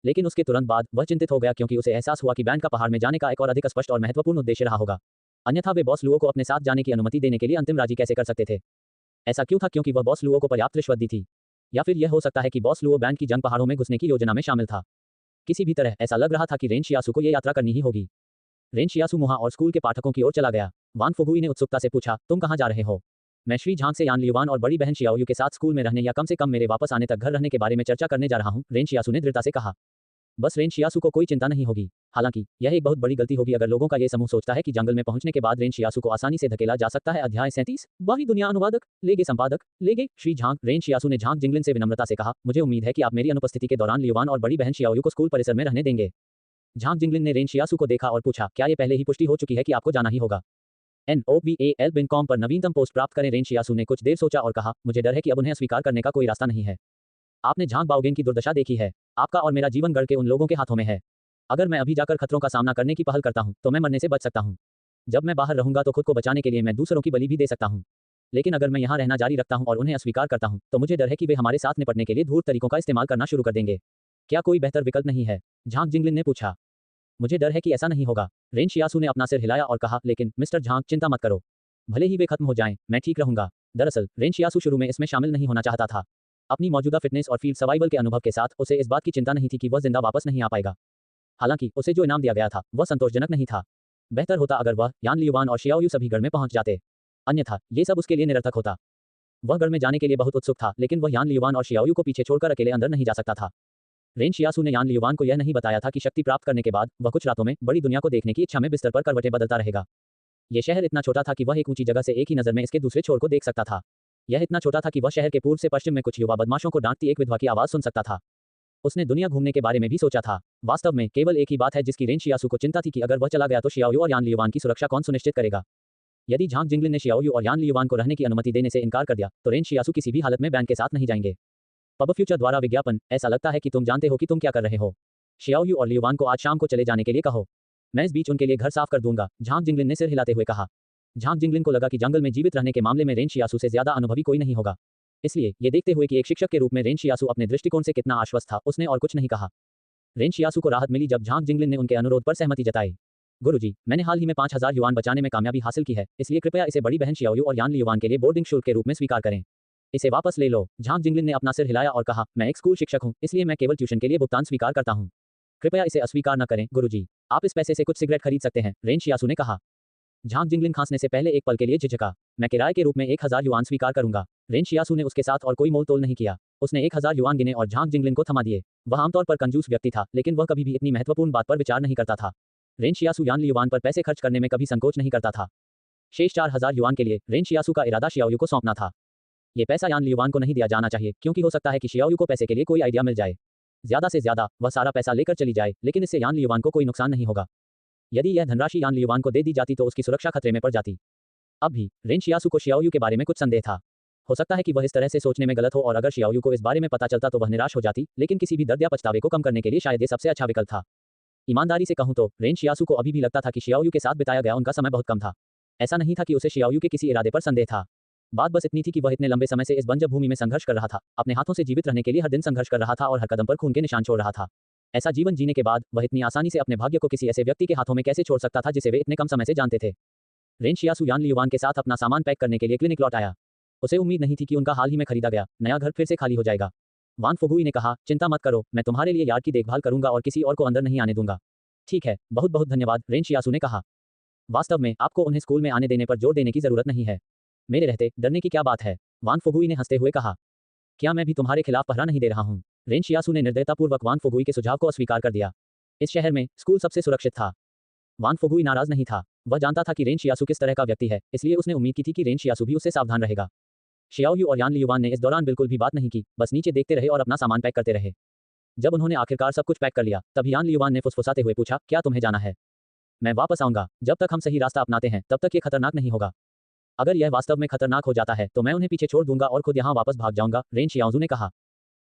लेकिन उसके तुरंत बाद वह चिंतित हो गया क्योंकि उसे एहसास हुआ कि बैंड का पहाड़ में जाने का एक और अधिक स्पष्ट और महत्वपूर्ण उद्देश्य रहा होगा। अन्यथा वे बॉस लुओ को अपने साथ जाने की अनुमति देने के लिए अंतिम राजी कैसे कर सकते थे? ऐसा क्यों था? क्योंकि वह बॉस लुओ को पर्याप्त रिश्वत दी थी। या फिर यह हो सकता है कि बॉस लुओ बैंड की जंग पहाड़ों में घुसने की योजना में शामिल था। किसी भी तरह ऐसा लग रहा था कि रेन शियासु को यह यात्रा करनी ही होगी। रेन शियासु मुहा और स्कूल के पाठकों की ओर चला गया। वांग फुगुई ने उत्सुकता से पूछा, तुम कहाँ जा रहे हो? मैं श्री झांग से यान लियुआन और बड़ी बहन शियाओयू के साथ स्कूल में रहने या कम से कम मेरे वापस आने तक घर रहने के बारे में चर्चा करने जा रहा हूँ, रेन शियासु ने दृढ़ता से कहा। बस रेन शियासु को कोई चिंता नहीं होगी। हालांकि यह एक बहुत बड़ी गलती होगी अगर लोगों का यह समूह सोचता है कि जंगल में पहुंचने के बाद रेन शियासु को आसानी से धकेला जा सकता है। अध्याय 37। बाहरी दुनिया अनुवादक, लेगे संपादक, लेगे श्री झांग। रेन शियासु ने झांग जिंगलिन से विनम्रता से कहा, मुझे उम्मीद है कि आप मेरी अनुपस्थिति के दौरान लियुआन और बड़ी बहन शियाओयू को स्कूल परिसर में रहने देंगे। झांग जिंगलिन ने रेन शियासु को देखा और पूछा, क्या ये पहले ही पुष्टि हो चुकी है कि आपको जाना ही होगा? NOVALBN.com पर नवीनतम पोस्ट प्राप्त करें। रेन शियासु ने कुछ देर सोचा और कहा, मुझे डर है कि अब उन्हें अस्वीकार करने का कोई रास्ता नहीं है। आपने झांग बाओगेन की दुर्दशा देखी है। आपका और मेरा जीवन गढ़ के उन लोगों के हाथों में है। अगर मैं अभी जाकर खतरों का सामना करने की पहल करता हूं तो मैं मरने से बच सकता हूं। जब मैं बाहर रहूंगा तो खुद को बचाने के लिए मैं दूसरों की बलि भी दे सकता हूं। लेकिन अगर मैं यहां रहना जारी रखता हूं और उन्हें अस्वीकार करता हूं तो मुझे डर है कि वे हमारे साथ निपटने के लिए धूर्त तरीकों का इस्तेमाल करना शुरू कर देंगे। क्या कोई बेहतर विकल्प नहीं है? झांग जिंगलिन ने पूछा। मुझे डर है कि ऐसा नहीं होगा। रेन शियासु ने अपना सिर हिलाया और कहा, लेकिन मिस्टर झांग, चिंता मत करो। भले ही वे खत्म हो जाएं, मैं ठीक रहूंगा। दरअसल रेन शियासु शुरू में इसमें शामिल नहीं होना चाहता था। अपनी मौजूदा फिटनेस और फील्ड सर्वाइवल के अनुभव के साथ उसे इस बात की चिंता नहीं थी कि वह जिंदा वापस नहीं आ पाएगा। हालांकि उसे जो इनाम दिया गया था वह संतोषजनक नहीं था। बेहतर होता अगर वह यान लियुआन और शियाओयू सभी गढ़ में पहुंच जाते, अन्यथा ये सब उसके लिए निरर्थक होता। वह गढ़ में जाने के लिए बहुत उत्सुक था, लेकिन वह यान लियुआन और शियाओयू को पीछे छोड़कर अकेले अंदर नहीं जा सकता था। रेन शियासु ने यान लियुआन को यह नहीं बताया था कि शक्ति प्राप्त करने के बाद वह कुछ रातों में बड़ी दुनिया को देखने की इच्छा में बिस्तर पर करवटें बदलता रहेगा। यह शहर इतना छोटा था कि वह एक ऊंची जगह से एक ही नज़र में इसके दूसरे छोर को देख सकता था। यह इतना छोटा था कि वह शहर के पूर्व से पश्चिम में कुछ युवा बदमाशों को डांटती एक विधवा की आवाज़ सुन सकता था। उसने दुनिया घूमने के बारे में भी सोचा था। वास्तव में केवल एक ही बात है जिसकी रेन शियासू को चिंता थी कि अगर वह चला गया तो शियाओयू और यान लियुवान की सुरक्षा कौन सुनिश्चित करेगा। यदि झांग जिंगलिन ने शियाओयू और यान लियुवान को रहने की अनुमति देने से इनकार कर दिया तो रेन शियासू किसी भी हालत में बैंड के साथ नहीं जाएंगे। पब फ्यूचर द्वारा विज्ञापन, ऐसा लगता है कि तुम जानते हो कि तुम क्या कर रहे हो। शियाओयू और लियुवान को आज शाम को चले जाने के लिए कहो। मैं इस बीच उनके लिए घर साफ कर दूंगा, झांग जिंगलिन ने सिर हिलाते हुए कहा। झांग जिंगलिन को लगा कि जंगल में जीवित रहने के मामले में रेन शियासू से ज्यादा अनुभवी कोई नहीं होगा। इसलिए ये देखते हुए कि एक शिक्षक के रूप में रेन शियासू अपने दृष्टिकोण से कितना आश्वस्त था, उसने और कुछ नहीं कहा। रेन शियासू को राहत मिली जब झांग जिंगलिन ने उनके अनुरोध पर सहमति जताई। गुरुजी, मैंने हाल ही में 5000 युआन बचाने में कामयाबी हासिल की है, इसलिए कृपया इसे बड़ी बहन शियाओयू और यान लियुवान के लिए बोर्डिंग शुल्क के रूप में स्वीकार करें। इसे वापस ले लो। झांग जिंगलिन ने अपना सिर हिलाया और कहा, मैं एक स्कूल शिक्षक हूं, इसलिए मैं केवल ट्यूशन के लिए भुगतान स्वीकार करता हूं। कृपया इसे अस्वीकार न करें गुरुजी, आप इस पैसे से कुछ सिगरेट खरीद सकते हैं, रेन शियासू ने कहा। झांग जिंगलिन खांसने से पहले एक पल के लिए झिझका। मैं किराए के रूप में 1000 युआन स्वीकार करूंगा। रेन शियासू ने उसके साथ और कोई मोल तोल नहीं किया। उसने 1000 युआन गिने और झांग जिंगलिन को थमा दिए। वह आमतौर पर कंजूस व्यक्ति था, लेकिन वह कभी भी इतनी महत्वपूर्ण बात पर विचार नहीं करता था। रेन शियासू यान लियुवान पर पैसे खर्च करने में कभी संकोच नहीं करता था। शेष 4000 युआन के लिए रेन शियासू का इरादा शियाओयू को सौंपना था। ये पैसा यान लियुवान को नहीं दिया जाना चाहिए, क्योंकि हो सकता है कि शियाओयू को पैसे के लिए कोई आइडिया मिल जाए। ज्यादा से ज्यादा वह सारा पैसा लेकर चली जाए, लेकिन इससे यान लियुवान को कोई नुकसान नहीं होगा। यदि यह धनराशि यान लियुवान को दे दी जाती तो उसकी सुरक्षा खतरे में पड़ जाती। अब भी रेन शियासू को शियाओयू के बारे में कुछ संदेह था। हो सकता है कि वह इस तरह से सोचने में गलत हो और अगर शियाओयू को इस बारे में पता चलता तो वह निराश हो जाती, लेकिन किसी भी दर्द या पछतावे को कम करने के लिए शायद ये सबसे अच्छा विकल्प था। ईमानदारी से कहूं तो रेन शियासू को अभी भी लगता था कि शियाओयू के साथ बिताया गया उनका समय बहुत कम था। ऐसा नहीं था कि उसे शियाओयू के किसी इरादे पर संदेह था। बात बस इतनी थी कि वह इतने लंबे समय से इस बंजर भूमि में संघर्ष कर रहा था, अपने हाथों से जीवित रहने के लिए हर दिन संघर्ष कर रहा था और हर कदम पर खून के निशान छोड़ रहा था। ऐसा जीवन जीने के बाद वह इतनी आसानी से अपने भाग्य को किसी ऐसे व्यक्ति के हाथों में कैसे छोड़ सकता था जिसे वे इतने कम समय से जानते थे। रेन शियासू यान लियुवान के साथ अपना सामान पैक करने के लिए क्लिनिक लौट आया। उसे उम्मीद नहीं थी कि उनका हाल ही में खरीदा गया नया घर फिर से खाली हो जाएगा। वान फुगुई ने कहा, चिंता मत करो, मैं तुम्हारे लिए यार्ड की देखभाल करूंगा और किसी और को अंदर नहीं आने दूंगा। ठीक है, बहुत बहुत धन्यवाद, रेन शियासू ने कहा। वास्तव में आपको उन्हें स्कूल में आने देने पर जोर देने की जरूरत नहीं है। मेरे रहते डरने की क्या बात है, वान फुगुई ने हंसते हुए कहा। क्या मैं भी तुम्हारे खिलाफ पहरा नहीं दे रहा हूं? रेन शियासू ने निर्दयतापूर्वक वान फुगुई के सुझाव को अस्वीकार कर दिया। इस शहर में स्कूल सबसे सुरक्षित था। वान फुगुई नाराज नहीं था। वह जानता था कि रेन शियासू किस तरह का व्यक्ति है, इसलिए उसने उम्मीद की थी कि रेन शियासू भी उससे सावधान रहेगा। शियाओयू और यान लियुवान ने इस दौरान बिल्कुल भी बात नहीं की, बस नीचे देखते रहे और अपना सामान पैक करते रहे। जब उन्होंने आखिरकार सब कुछ पैक कर लिया, तब यान लियुवान ने फुसफुसाते हुए पूछा, क्या तुम्हें जाना है? मैं वापस आऊंगा। जब तक हम सही रास्ता अपनाते हैं तब तक ये खतरनाक नहीं होगा। अगर यह वास्तव में खतरनाक हो जाता है तो मैं उन्हें पीछे छोड़ दूंगा और खुद यहाँ वापस भाग जाऊंगा, रेन शियाओजू ने कहा।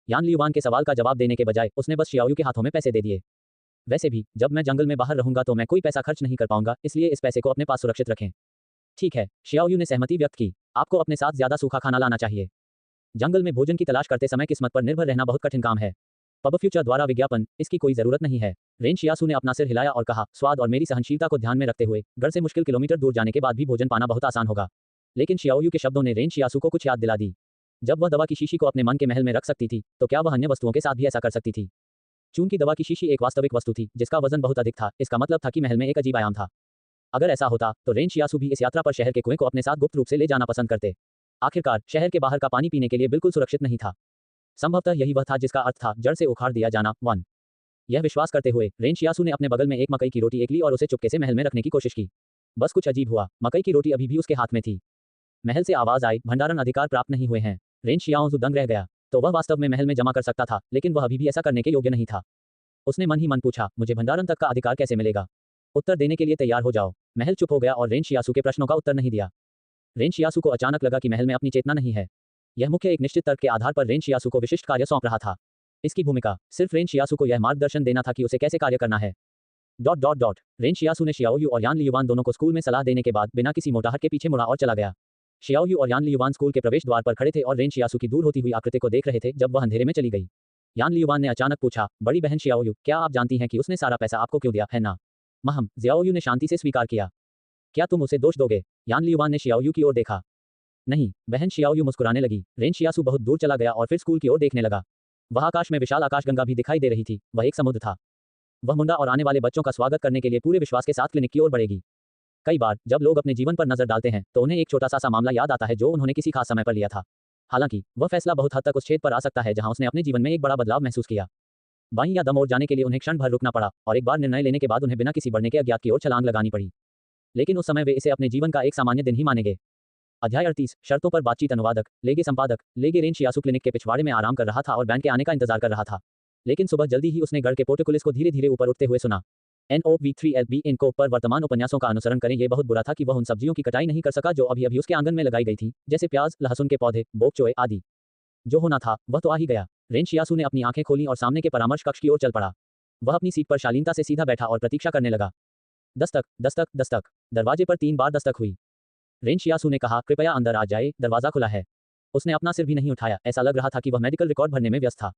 यान लियुवान के सवाल का जवाब देने के बजाय उसने बस शियाओयू के हाथों में पैसे दे दिए। वैसे भी जब मैं जंगल में बाहर रहूंगा तो मैं कोई पैसा खर्च नहीं कर पाऊंगा, इसलिए इस पैसे को अपने पास सुरक्षित रखें। ठीक है, शियाओयू ने सहमति व्यक्त की। आपको अपने साथ ज्यादा सूखा खाना लाना चाहिए। जंगल में भोजन की तलाश करते समय किस्मत पर निर्भर रहना बहुत कठिन काम है। पब फ्यूचर द्वारा विज्ञापन, इसकी कोई जरूरत नहीं है। रेन शियासू ने अपना सिर हिलाया और कहा, स्वाद और मेरी सहनशीलता को ध्यान में रखते हुए घर से मुश्किल किलोमीटर दूर जाने के बाद भी भोजन पाना बहुत आसान होगा। लेकिन शियाओयू के शब्दों ने रेन शियासू को कुछ याद दिला दी। जब वह दवा की शीशी को अपने मन के महल में रख सकती थी, तो क्या वह अन्य वस्तुओं के साथ भी ऐसा कर सकती थी? चूंकि दवा की शीशी एक वास्तविक वस्तु थी जिसका वजन बहुत अधिक था, इसका मतलब था कि महल में एक अजीब आयाम था। अगर ऐसा होता तो रेन शियासू भी इस यात्रा पर शहर के कुएं को अपने साथ गुप्त रूप से ले जाना पसंद करते। आखिरकार शहर के बाहर का पानी पीने के लिए बिल्कुल सुरक्षित नहीं था। संभवतः यही वह था जिसका अर्थ था जड़ से उखाड़ दिया जाना। वन यह विश्वास करते हुए रेन शियासू ने अपने बगल में एक मकई की रोटी एक ली और उसे चुपके से महल में रखने की कोशिश की। बस कुछ अजीब हुआ, मकई की रोटी अभी भी उसके हाथ में थी। महल से आवाज आई, भंडारण अधिकार प्राप्त नहीं हुए हैं। रेन शियाओजू दंग रह गया। तो वह वास्तव में महल में जमा कर सकता था, लेकिन वह अभी भी ऐसा करने के योग्य नहीं था। उसने मन ही मन पूछा, मुझे भंडारण तक का अधिकार कैसे मिलेगा? उत्तर देने के लिए तैयार हो जाओ। महल चुप हो गया और रेन शियासू के प्रश्नों का उत्तर नहीं दिया। रेन शियासू को अचानक लगा कि महल में अपनी चेतना नहीं है। यह मुख्य एक निश्चित तर्क के आधार पर रेन शियासू को विशिष्ट कार्य सौंप रहा था। इसकी भूमिका सिर्फ रेन शियासू को यह मार्गदर्शन देना था कि उसे कैसे कार्य करना है। रेन शियासू ने शियाओयू और यान लियुवान दोनों को स्कूल में सलाह देने के बाद बिना किसी मोटाहट के पीछे मुड़ा और चला गया। शियाओयू और यान लियुवान स्कूल के प्रवेश द्वार पर खड़े थे और रेन शियासू की दूर होती हुई आकृति को देख रहे थे जब वह अंधेरे में चली गई। यान लियुवान ने अचानक पूछा, बड़ी बहन शियाओयू, क्या आप जानती हैं कि उसने सारा पैसा आपको क्यों दिया है ना? महम, जियाओयू ने शांति से स्वीकार किया। क्या तुम उसे दोष दोगे? यान लियुवान ने शियाओयू की ओर देखा। नहीं, बहन शियाओयू मुस्कुराने लगी। रेन शियासू बहुत दूर चला गया और फिर स्कूल की ओर देखने लगा। वह आकाश में विशाल आकाशगंगा भी दिखाई दे रही थी। वह एक समुद्र था। वह मुंडा और आने वाले बच्चों का स्वागत करने के लिए पूरे विश्वास के साथ क्लिनिक की ओर बढ़ेगी। कई बार जब लोग अपने जीवन पर नजर डालते हैं तो उन्हें एक छोटा सा मामला याद आता है जो उन्होंने किसी खास समय पर लिया था। हालांकि वह फैसला बहुत हद तक उस क्षेत्र पर आ सकता है जहां उसने अपने जीवन में एक बड़ा बदलाव महसूस किया। बाईं या दम ओर जाने के लिए उन्हें क्षण भर रुकना पड़ा और एक बार निर्णय लेने के बाद उन्हें बिना किसी बढ़ने के अज्ञात की ओर छलांग लगानी पड़ी। लेकिन उस समय वे इसे अपने जीवन का एक सामान्य दिन ही मानेंगे। अध्याय 38 शर्तों पर बातचीत। अनुवादक लेगे संपादक लेगे रेन शियासु क्लिनिक के पिछवाड़े में आराम कर रहा था और बैंड के आने का इंतजार कर रहा था। लेकिन सुबह जल्दी ही उसने गढ़ के पोर्टिकुलिस को धीरे धीरे ऊपर उठते हुए सुना। NOV3LB इनको पर वर्तमान उपन्यासों का अनुसरण करें। ये बहुत बुरा था कि वह उन सब्जियों की कटाई नहीं कर सका जो अभी अभी उसके आंगन में लगाई गई थी, जैसे प्याज, लहसुन के पौधे, बोक चोए आदि। जो होना था वह तो आ ही गया। रेन शियासु ने अपनी आंखें खोलीं और सामने के परामर्श कक्ष की ओर चल पड़ा। वह अपनी सीट पर शालीनता से सीधा बैठा और प्रतीक्षा करने लगा। दस्तक दस्तक दस्तक। दरवाजे पर 3 बार दस्तक हुई। रेन शियासु ने कहा, कृपया अंदर आ जाए, दरवाजा खुला है। उसने अपना सिर भी नहीं उठाया, ऐसा लग रहा था कि वह मेडिकल रिकॉर्ड भरने में व्यस्त था।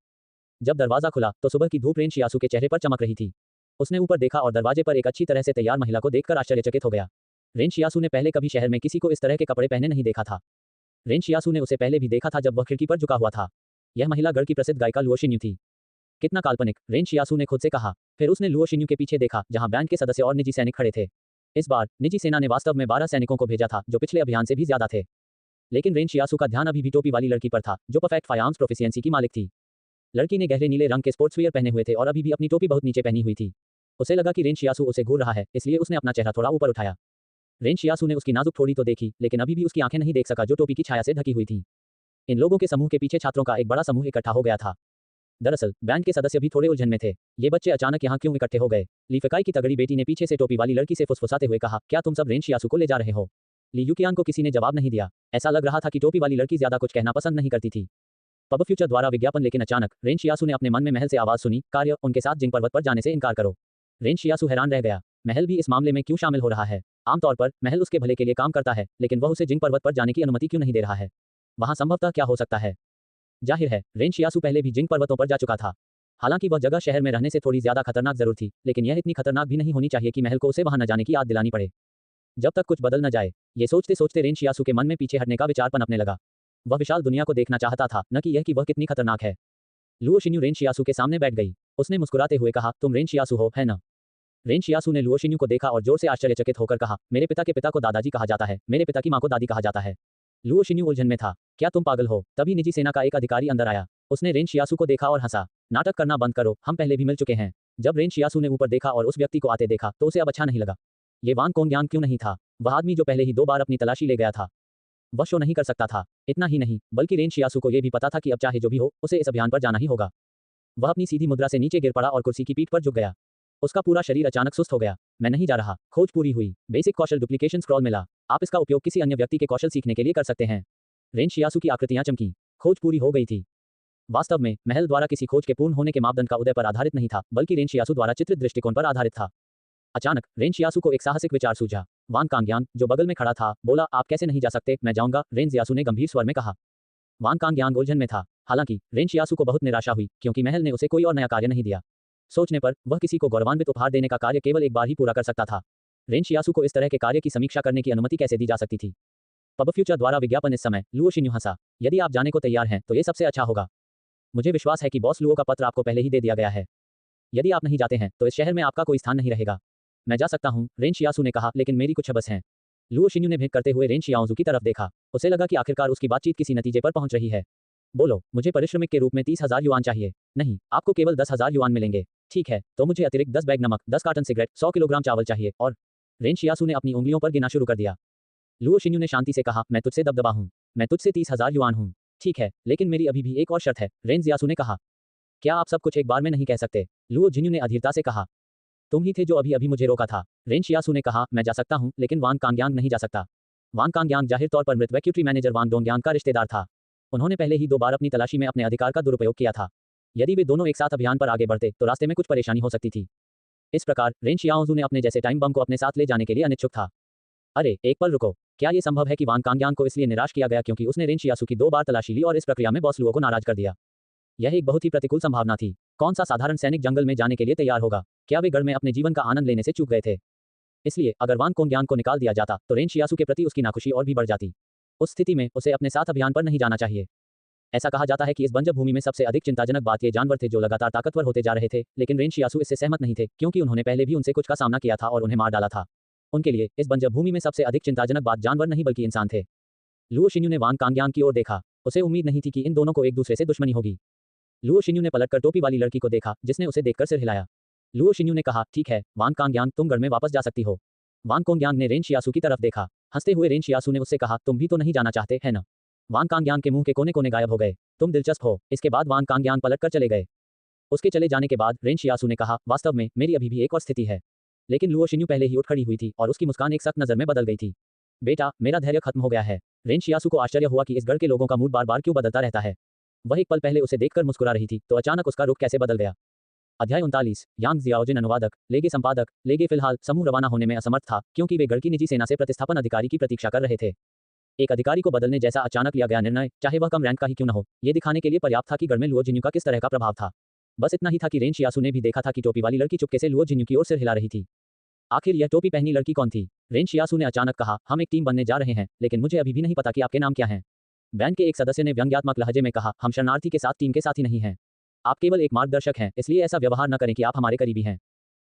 जब दरवाजा खुला तो सुबह की धूप रेन शियासु के चेहरे पर चमक रही थी। उसने ऊपर देखा और दरवाजे पर एक अच्छी तरह से तैयार महिला को देखकर आश्चर्यचकित हो गया। रेन शियासु ने पहले कभी शहर में किसी को इस तरह के कपड़े पहने नहीं देखा था। रेन शियासु ने उसे पहले भी देखा था जब वह खिड़की पर झुका हुआ था। यह महिला गढ़ की प्रसिद्ध गायिका लुओ शिन्यू थी। कितना काल्पनिक, रेन शियासु ने खुद से कहा। फिर उसने लुओ शिन्यू के पीछे देखा जहां बैंड के सदस्य और निजी सैनिक खड़े थे। इस बार निजी सेना ने वास्तव में 12 सैनिकों को भेजा था, जो पिछले अभियान से भी ज्यादा थे। लेकिन रेन शियासु का ध्यान अभी भी टोपी वाली लड़की पर था, जो परफेक्ट फायर्स प्रोफिशिएंसी की मालिक थी। लड़की ने गहरे नीले रंग के स्पोर्ट्सवियर पहने हुए थे और अभी भी अपनी टोपी बहुत नीचे पहनी हुई थी। उसे लगा कि रेन शियासु उसे घूर रहा है, इसलिए उसने अपना चेहरा थोड़ा ऊपर उठाया। रेन शियासु ने उसकी नाजुक ठोड़ी तो देखी, लेकिन अभी भी उसकी आंखें नहीं देख सका जो टोपी की छाया से ढकी हुई थी। इन लोगों के समूह के पीछे छात्रों का एक बड़ा समूह इकट्ठा हो गया था। दरअसल बैंड के सदस्य भी थोड़े उलझन में थे। ये बच्चे अचानक यहाँ क्यों इकट्ठे हो गए? ली फेकाई की तगड़ी बेटी ने पीछे से टोपी वाली लड़की से फुसफुसाते हुए कहा, क्या तुम सब रेन शियासु को ले जा रहे हो? ली यूकियान को किसी ने जवाब नहीं दिया। ऐसा लग रहा था कि टोपी वाली लड़की ज्यादा कुछ कहना पसंद नहीं करती थी। पब फ्यूचर द्वारा विज्ञापन। लेकिन अचानक रेन शियासु ने अपने मन में महल से आवाज सुनी, कार्य, उनके साथ जिंग पर्वत पर जाने से इनकार करो। रेन शियासु हैरान रह गया। महल भी इस मामले में क्यों शामिल हो रहा है? आमतौर पर महल उसके भले के लिए काम करता है, लेकिन वह उसे जिंग पर्वत पर जाने की अनुमति क्यों नहीं दे रहा है? वहां संभवतः क्या हो सकता है? जाहिर है रेन शियासु पहले भी जिंग पर्वतों पर जा चुका था। हालांकि वह जगह शहर में रहने से थोड़ी ज्यादा खतरनाक जरूर थी, लेकिन यह इतनी खतरनाक भी नहीं होनी चाहिए कि महल को उसे वहां न जाने की याद दिलानी पड़े जब तक कुछ बदल न जाए। ये सोचते सोचते रेन शियासु के मन में पीछे हटने का विचार पनपने लगा। वह विशाल दुनिया को देखना चाहता था, न कि यह कि वह कितनी खतरनाक है। लुओ शिन्यू रेन शियासु के सामने बैठ गई। उसने मुस्कुराते हुए कहा, तुम रेन शियासु हो, है न? रेन शियासु ने लुओ शिन्यू को देखा और जोर से आश्चर्यचकित होकर कहा, मेरे पिता के पिता को दादाजी कहा जाता है, मेरे पिता की माँ को दादी कहा जाता है। लुओ शिन्यू उलझन में था। क्या तुम पागल हो? तभी निजी सेना का एक अधिकारी अंदर आया। उसने रेन शियासु को देखा और हंसा। नाटक करना बंद करो, हम पहले भी मिल चुके हैं। जब रेन शियासु ने ऊपर देखा और उस व्यक्ति को आते देखा तो उसे अब अच्छा नहीं लगा। ये वांग कोंगयांग क्यों नहीं था? वह आदमी जो पहले ही 2 बार अपनी तलाशी ले गया था। वह शो नहीं कर सकता था। इतना ही नहीं, बल्कि रेन शियासु को यह भी पता था कि अब चाहे जो भी हो, उसे इस अभियान पर जाना ही होगा। वह अपनी सीधी मुद्रा से नीचे गिर पड़ा और कुर्सी की पीठ पर झुक गया। उसका पूरा शरीर अचानक सुस्त हो गया। मैं नहीं जा रहा। खोज पूरी हुई। बेसिक कौशल डुप्लीकेशन स्क्रॉल मिला। आप इसका उपयोग किसी अन्य व्यक्ति के कौशल सीखने के लिए कर सकते हैं। रेन शियासु की आकृतियां चमकी। खोज पूरी हो गई थी। वास्तव में महल द्वारा किसी खोज के पूर्ण होने के मापदंड का उदय पर आधारित नहीं था, बल्कि रेन शियासु द्वारा चित्रित दृष्टिकोण पर आधारित था। अचानक रेन शियासु को एक साहसिक विचार सूझा। वांग कांगयांग, जो बगल में खड़ा था, बोला, आप कैसे नहीं जा सकते? मैं जाऊंगा, रेन शियासु ने गंभीर स्वर में कहा। वांग कांगयांग उलझन में था। हालांकि रेन शियासु को बहुत निराशा हुई, क्योंकि महल ने उसे कोई और नया कार्य नहीं दिया। सोचने पर वह किसी को गौरवान्वित उपहार देने का कार्य केवल एक बार ही पूरा कर सकता था। रेन शियासु को इस तरह के कार्य की समीक्षा करने की अनुमति कैसे दी जा सकती थी? पब फ्यूचर द्वारा विज्ञापन। इस समय लुओ शिन्यू हंसा। यदि आप जाने को तैयार हैं तो ये सबसे अच्छा होगा। मुझे विश्वास है कि बॉस लुओ का पत्र आपको पहले ही दे दिया गया है। यदि आप नहीं जाते हैं तो इस शहर में आपका कोई स्थान नहीं रहेगा। मैं जा सकता हूँ, रेन शियासु ने कहा, लेकिन मेरी कुछ हबस हैं। लुओ शिन्यू ने भेंट करते हुए रेन शियाओजू की तरफ देखा। उसे लगा कि आखिरकार उसकी बातचीत किसी नतीजे पर पहुंच रही है। बोलो, मुझे परिश्रमिक के रूप में 30,000 युआन चाहिए। नहीं, आपको केवल 10,000 युआन मिलेंगे। ठीक है, तो मुझे अतिरिक्त 10 बैग नमक, 10 कार्टन सिगरेट, 100 किलोग्राम चावल चाहिए। और रेन शियासु ने अपनी उंगलियों पर गिना शुरू कर दिया। लुओ शिन्यू ने शांति से कहा, मैं तुझसे दबदबा हूँ। मैं तुझसे 30,000 युआन हूँ। ठीक है, लेकिन मेरी अभी भी एक और शर्त है, रेन शियासु ने कहा। क्या आप सब कुछ एक बार में नहीं कह सकते? लुओ जिन्यू ने अधीरता से कहा। तुम ही थे जो अभी अभी मुझे रोका था। रेन शियासु ने कहा, मैं जा सकता हूँ, लेकिन वांग कांगयांग नहीं जा सकता। वांग कांगयांग जाहिर तौर पर मृत वैक्यूट्री मैनेजर वांग डोंगयांग का रिश्तेदार था। उन्होंने पहले ही 2 बार अपनी तलाशी में अपने अधिकार का दुरुपयोग किया था। यदि वे दोनों एक साथ अभियान पर आगे बढ़ते तो रास्ते में कुछ परेशानी हो सकती थी। इस प्रकार रेन शियाओजू ने अपने जैसे टाइम बम को अपने साथ ले जाने के लिए अनिच्छुक था। अरे एक पल रुको, क्या ये संभव है कि वांग कांगयांग को इसलिए निराश किया गया क्योंकि उसने रेन शियासु की 2 बार तलाशी ली और इस प्रक्रिया में बॉस लुओ को नाराज कर दिया? यह एक बहुत ही प्रतिकूल संभावना थी। कौन सा साधारण सैनिक जंगल में जाने के लिए तैयार होगा? क्या वे गढ़ में अपने जीवन का आनंद लेने से चूक गए थे? इसलिए अगर वांग कोंगयांग को निकाल दिया जाता तो रेन शियासु के प्रति उसकी नाखुशी और भी बढ़ जाती। उस स्थिति में उसे अपने साथ अभियान पर नहीं जाना चाहिए। ऐसा कहा जाता है कि इस बंजर भूमि में सबसे अधिक चिंताजनक बात ये जानवर थे जो लगातार ताकतवर होते जा रहे थे, लेकिन रेन शियासु इससे सहमत नहीं थे, क्योंकि उन्होंने पहले भी उनसे कुछ का सामना किया था और उन्हें मार डाला था। उनके लिए इस बंजर भूमि में सबसे अधिक चिंताजनक बात जानवर नहीं बल्कि इंसान थे। लुओ शिन्यू ने वांग कांगयांग की ओर देखा। उसे उम्मीद नहीं थी कि इन दोनों को एक दूसरे से दुश्मनी होगी। लुओ शिन्यू ने पलटकर टोपी वाली लड़की को देखा, जिसने उसे देखकर सिर हिलाया। लुओ शिन्यू ने कहा, ठीक है वांग कांगयांग, तुम गढ़ में वापस जा सकती हो। वांग कोंगयांग ने रेन शियासू की तरफ देखा। हंसते हुए रेन शियासू ने उससे कहा, तुम भी तो नहीं जाना चाहते, है न? वांग कांगयांग के मुंह के कोने कोने गायब हो गए। तुम दिलचस्प हो। इसके बाद वांग कांगयांग पलट कर चले गए। उसके चले जाने के बाद रेन शियासू ने कहा, वास्तव में मेरी अभी भी एक और स्थिति है। लेकिन लुओ शिन्यू पहले ही उठ खड़ी हुई थी और उसकी मुस्कान एक सख्त नजर में बदल गई थी। बेटा, मेरा धैर्य खत्म हो गया है। रेन शियासू को आश्चर्य हुआ कि इस गढ़ के लोगों का मूड बार बार क्यों बदलता रहता है। वह एक पल पहले उसे देखकर मुस्कुरा रही थी, तो अचानक उसका रुख कैसे बदल गया। अध्याय 39। यांग जियाओजिन अनुवादक, लेगे संपादक, लेगे फिलहाल समूह रवाना होने में असमर्थ था, क्योंकि वे गढ़ की निजी सेना से प्रतिस्थापन अधिकारी की प्रतीक्षा कर रहे थे। एक अधिकारी को बदलने जैसा अचानक लिया गया निर्णय, चाहे वह कम रैंक का ही क्यों न हो, ये दिखाने के लिए पर्याप्त था कि गढ़ में लुओ जिन्यू का किस तरह का प्रभाव था। बस इतना ही था कि रेन शियासू ने भी देखा था कि टोपी वाली लड़की चुपके से लुओ जिन्यू की ओर सिर हिला रही थी। आखिर यह टोपी पहनी लड़की कौन थी? रेन शियासू ने अचानक कहा, हम एक टीम बनने जा रहे हैं, लेकिन मुझे अभी भी नहीं पता कि आपके नाम क्या हैं। बैंड के एक सदस्य ने व्यंग्यात्मक लहजे में कहा, हम शरणार्थी के साथ टीम के साथी नहीं हैं। आप केवल एक मार्गदर्शक हैं, इसलिए ऐसा व्यवहार न करें कि आप हमारे करीबी हैं।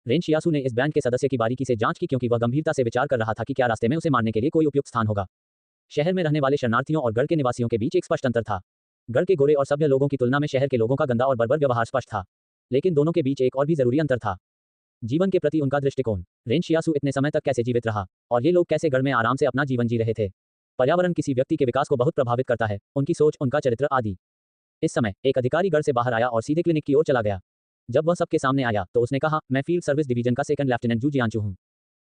रेन शियासू ने इस बैंड के सदस्य की बारीकी से जांच की, क्योंकि वह गंभीरता से विचार कर रहा था कि क्या रास्ते में उसे मारने के लिए कोई उपयुक्त स्थान होगा। शहर में रहने वाले शरणार्थियों और गढ़ के निवासियों के बीच एक स्पष्ट अंतर था। गढ़ के गोरे और सभ्य लोगों की तुलना में शहर के लोगों का गंदा और बर्बर व्यवहार स्पष्ट था। लेकिन दोनों के बीच एक और भी जरूरी अंतर था, जीवन के प्रति उनका दृष्टिकोण। रेन शियासू इतने समय तक कैसे जीवित रहा, और ये लोग कैसे गढ़ में आराम से अपना जीवन जी रहे थे। पर्यावरण किसी व्यक्ति के विकास को बहुत प्रभावित करता है, उनकी सोच, उनका चरित्र आदि। इस समय एक अधिकारी गढ़ से बाहर आया और सीधे क्लिनिक की ओर चला गया। जब वह सबके सामने आया तो उसने कहा, मैं फील्ड सर्विस डिवीजन का सेकंड लेफ्टिनेंट जू जियांचू हूं।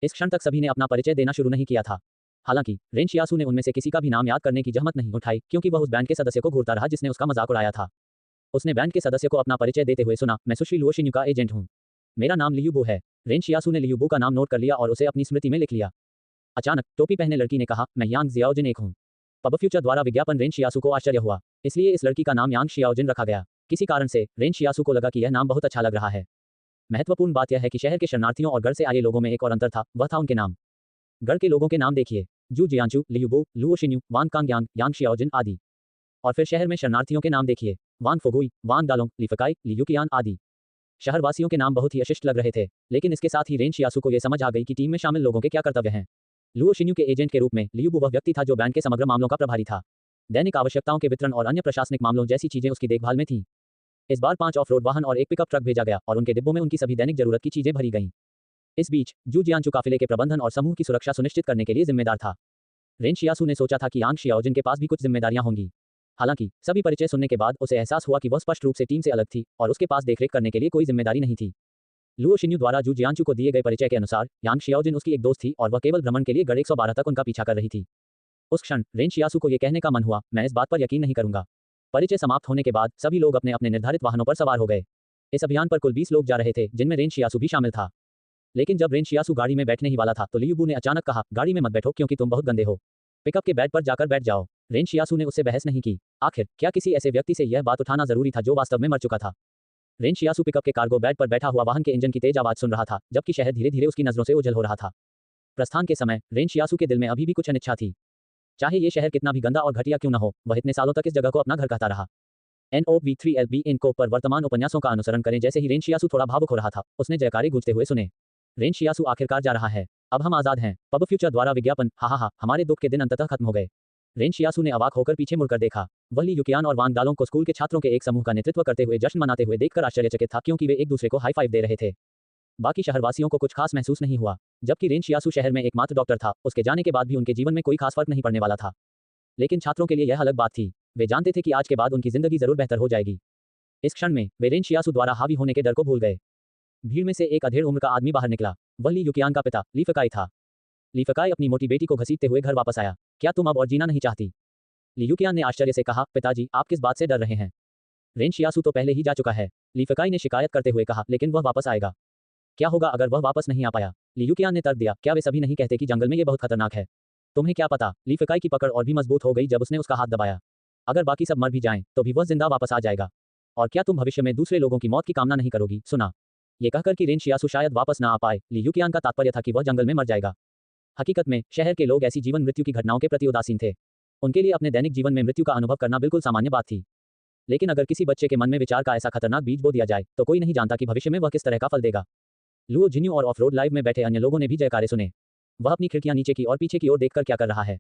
इस क्षण तक सभी ने अपना परिचय देना शुरू नहीं किया था। हालांकि रेन शियासू ने उनमें से किसी का भी नाम याद करने की जहमत नहीं उठाई, क्योंकि वह उस बैंड के सदस्य को घूरता रहा जिसने उसका मजाक उड़ाया था। उसने बैंड के सदस्य को अपना परिचय देते हुए सुना, मैं सुश्री लुओ शिन्यू का एजेंट हूं। मेरा नाम लियूबो है। रेन शियासू ने लियूबो का नाम नोट कर लिया और उसे अपनी स्मृति में लिख लिया। अचानक टोपी पहने लड़की ने कहा, मैं यांग जियाओजिन एक हूं। पब फ्यूचर द्वारा विज्ञापन रेन शियासू को आश्चर्य हुआ, इसलिए इस लड़की का नाम यांग शियाओजिन रखा गया। किसी कारण से रेन शियासू को लगा कि यह नाम बहुत अच्छा लग रहा है। महत्वपूर्ण बात यह है कि शहर के शरणार्थियों और गढ़ से आए लोगों में एक और अंतर था, वह था उनके नाम। गढ़ के लोगों के नाम देखिए, जू जियांचू, लियूबो, लुओ शिन्यू, वांग कांगयांग, यांग शियाओजिन आदि। और फिर शहर में शरणार्थियों के नाम देखिए, वांग फुगुई, वांग दालोंग, लिफकाई, लियुकियान आदि। शहरवासियों के नाम बहुत ही अशिष्ट लग रहे थे, लेकिन इसके साथ ही रेन शियासू को यह समझ आ गई कि टीम में शामिल लोगों के क्या कर्तव्य हैं। लुओ शिन्यू के एजेंट के रूप में लियूबो वह व्यक्ति था जो बैंड के समग्र मामलों का प्रभारी था। दैनिक आवश्यकताओं के वितरण और अन्य प्रशासनिक मामलों जैसी चीजें उसकी देखभाल में थीं। इस बार 5 ऑफ रोड वाहन और एक पिकअप ट्रक भेजा गया और उनके डिब्बों में उनकी सभी दैनिक जरूरत की चीजें भरी गईं। इस बीच जू जियांचू काफिले के प्रबंधन और समूह की सुरक्षा सुनिश्चित करने के लिए जिम्मेदार था। रेन शियासू ने सोचा था कि यांग शियाओजिन के पास भी कुछ जिम्मेदारियां होंगी। हालांकि सभी परिचय सुनने के बाद उसे एहसास हुआ कि वह स्पष्ट रूप से टीम से अलग थी और उसके पास देखरेख करने के लिए कोई जिम्मेदारी नहीं थी। लुओ शिन्यू द्वारा जू जियांचू को दिए गए परिचय के अनुसार यांग शियाओजिन उसकी एक दोस्त थी और वह केवल भ्रमण के लिए गढ़ 112 तक उनका पीछा कर रही थी। उस क्षण रेन शियासू को यह कहने का मन हुआ, मैं इस बात पर यकीन नहीं करूंगा। परिचय समाप्त होने के बाद सभी लोग अपने अपने निर्धारित वाहनों पर सवार हो गए। इस अभियान पर कुल 20 लोग जा रहे थे, जिनमें रेन शियासू भी शामिल था। लेकिन जब रेन शियासू गाड़ी में बैठने ही वाला था तो लियूबू ने अचानक कहा, गाड़ी में मत बैठो क्योंकि तुम बहुत गंदे हो। पिकअप के बेड पर जाकर बैठ जाओ। रेन शियासू ने उससे बहस नहीं की। आखिर क्या किसी ऐसे व्यक्ति से यह बात उठाना जरूरी था जो वास्तव में मर चुका था। रेन शियासू पिकअप के कार्गो बेड पर बैठा हुआ वाहन के इंजन की तेज आवाज सुन रहा था, जबकि शहर धीरे धीरे उसकी नजरों से ओझल हो रहा था। प्रस्थान के समय रेन शियासू के दिल में अभी भी कुछ अनिच्छा थी। चाहे ये शहर कितना भी गंदा और घटिया क्यों न हो, वह इतने सालों तक इस जगह को अपना घर कहता रहा। NOV3LB इनको पर वर्तमान उपन्यासों का अनुसरण करें। जैसे ही रेन शियासू थोड़ा भावुक हो रहा था, उसने जयकारे गूंजते हुए सुने। रेन शियासू आखिरकार जा रहा है, अब हम आजाद हैं। पब फ्यूचर द्वारा विज्ञापन, हा, हमारे दुख के दिन अंततः खत्म हो गए। रेन शियासू ने अवाक होकर पीछे मुड़कर देखा। वह लियुकियान और वांग दालों को स्कूल के छात्रों के एक समूह का नेतृत्व करते हुए जश्न मनाते हुए देखकर आश्चर्यचकित था, क्योंकि वे एक दूसरे को हाई फाइव दे रहे थे। बाकी शहरवासियों को कुछ खास महसूस नहीं हुआ। जबकि रेन शियासू शहर में एकमात्र डॉक्टर था, उसके जाने के बाद भी उनके जीवन में कोई खास फर्क नहीं पड़ने वाला था। लेकिन छात्रों के लिए यह अलग बात थी। वे जानते थे कि आज के बाद उनकी जिंदगी जरूर बेहतर हो जाएगी। इस क्षण में वे रेन शियासू द्वारा हावी होने के डर को भूल गए। भीड़ में से एक अधेड़ उम्र का आदमी बाहर निकला। वह लियुकियान का पिता लिफकाई था। लिफकाई अपनी मोटी बेटी को घसीटते हुए घर वापस आया। क्या तुम अब और जीना नहीं चाहती? लियुकियान ने आश्चर्य से कहा, पिताजी, आप किस बात से डर रहे हैं? रेन शियासू तो पहले ही जा चुका है। लिफकाई ने शिकायत करते हुए कहा, लेकिन वह वापस आएगा। क्या होगा अगर वह वापस नहीं आ पाया? लियुकियान ने तर्क दिया, क्या वे सभी नहीं कहते कि जंगल में ये बहुत खतरनाक है? तुम्हें क्या पता? लिफकाई की पकड़ और भी मजबूत हो गई जब उसने उसका हाथ दबाया। अगर बाकी सब मर भी जाएं, तो भी वह जिंदा वापस आ जाएगा। और क्या तुम भविष्य में दूसरे लोगों की मौत की कामना नहीं करोगी? सुना। ये कहकर कि रेन शियासू शायद वापस ना आ पाए, लियुकियान का तात्पर्य था कि वह जंगल में मर जाएगा। हकीकत में शहर के लोग ऐसी जीवन मृत्यु की घटनाओं के प्रति उदासीन थे। उनके लिए अपने दैनिक जीवन में मृत्यु का अनुभव करना बिल्कुल सामान्य बात थी। लेकिन अगर किसी बच्चे के मन में विचार का ऐसा खतरनाक बीज बो दिया जाए, तो कोई नहीं जानता कि भविष्य में वह किस तरह का फल देगा। लुओ जिन्यू और ऑफ रोड लाइव में बैठे अन्य लोगों ने भी जयकारे सुने। वह अपनी खिड़कियां नीचे की और पीछे की ओर देखकर क्या कर रहा है।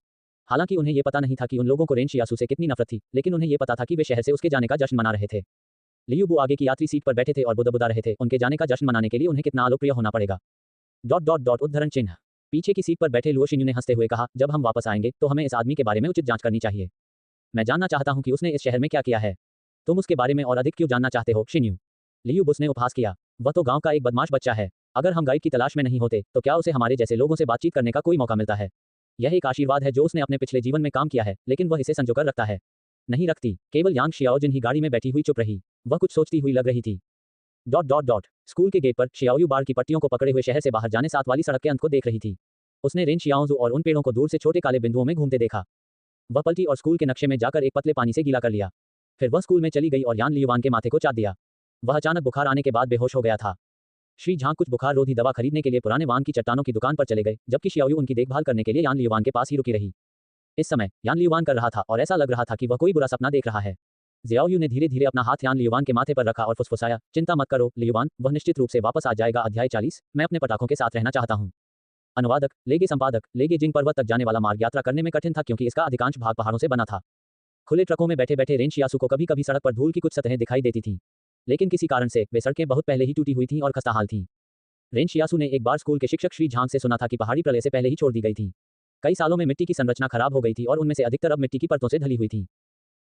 हालांकि उन्हें यह पता नहीं था कि उन लोगों को रेन शियासू से कितनी नफरत थी, लेकिन उन्हें यह पता था कि वे शहर से उसके जाने का जश्न मना रहे थे। लियूबू आगे की यात्री सीट पर बैठे थे और बुदबुदा रहे थे, उनके जाने का जश्न मनाने के लिए उन्हें कितना अलोकप्रिय होना पड़ेगा। उद्धरण चिन्ह। पीछे की सीट पर बैठे लुओ शिन्यू ने हंसते हुए कहा, जब हम वापस आएंगे तो हमें इस आदमी के बारे में उचित जांच करनी चाहिए। मैं जानना चाहता हूं कि उसने इस शहर में क्या किया है। तुम उसके बारे में और अधिक क्यों जानना चाहते हो, शिन्यू? लियू बुस ने उपहास किया। वह तो गांव का एक बदमाश बच्चा है। अगर हम गाइड की तलाश में नहीं होते तो क्या उसे हमारे जैसे लोगों से बातचीत करने का कोई मौका मिलता है? यह एक आशीर्वाद है जो उसने अपने पिछले जीवन में काम किया है, लेकिन वह इसे संजोकर रखता है। नहीं रखती। केवल यांग शियाओजिन ही गाड़ी में बैठी हुई चुप रही। वह कुछ सोचती हुई लग रही थी। स्कूल के गेट पर शियाओयू बाढ़ की पट्टियों को पकड़े हुए शहर से बाहर जाने सात वाली सड़क के अंत को देख रही थी। उसने रेन शियाओजू और उन पेड़ों को दूर से छोटे काले बिंदुओं में घूमते देखा। वह पलटी और स्कूल के नक्शे में जाकर एक पतले पानी से गीला कर लिया। फिर वह स्कूल में चली गई और यान लियुवान के माथे को चाट दिया। वह अचानक बुखार आने के बाद बेहोश हो गया था। श्री झांग कुछ बुखार रोधी दवा खरीदने के लिए पुराने वान की चट्टानों की दुकान पर चले गए, जबकि शियाओयू उनकी देखभाल करने के लिए यान लियुवान के पास ही रुकी रही। इस समय यान लियुवान कर रहा था और ऐसा लग रहा था कि वह कोई बुरा सपना देख रहा है। ज़ियाओयू ने धीरे धीरे अपना हाथ यान लियुवान के माथे पर रखा और फुसफुसाया, चिंता मत करो लियुवान, वह निश्चित रूप से वापस आ जाएगा। अध्याय 40, मैं अपने पटाखों के साथ रहना चाहता हूँ। अनुवादक, लेगे संपादक, लेगे जिंग पर्वत तक जाने वाला मार्ग यात्रा करने में कठिन था क्योंकि इसका अधिकांश भाग पहाड़ों से बना था। खुले ट्रकों में बैठे बैठे रेन शियासू को कभी कभी सड़क पर धूल की कुछ सतहें दिखाई देती थीं, लेकिन किसी कारण से वे सड़कें बहुत पहले ही टूटी हुई थीं और खस्ताहाल थीं। रेन शियासू ने एक बार स्कूल के शिक्षक श्री झांग से सुना था कि पहाड़ी प्रलय से पहले ही छोड़ दी गई थी। कई सालों में मिट्टी की संरचना खराब हो गई थी और उनमें से अधिकतर अब मिट्टी की परतों से ढली हुई थी।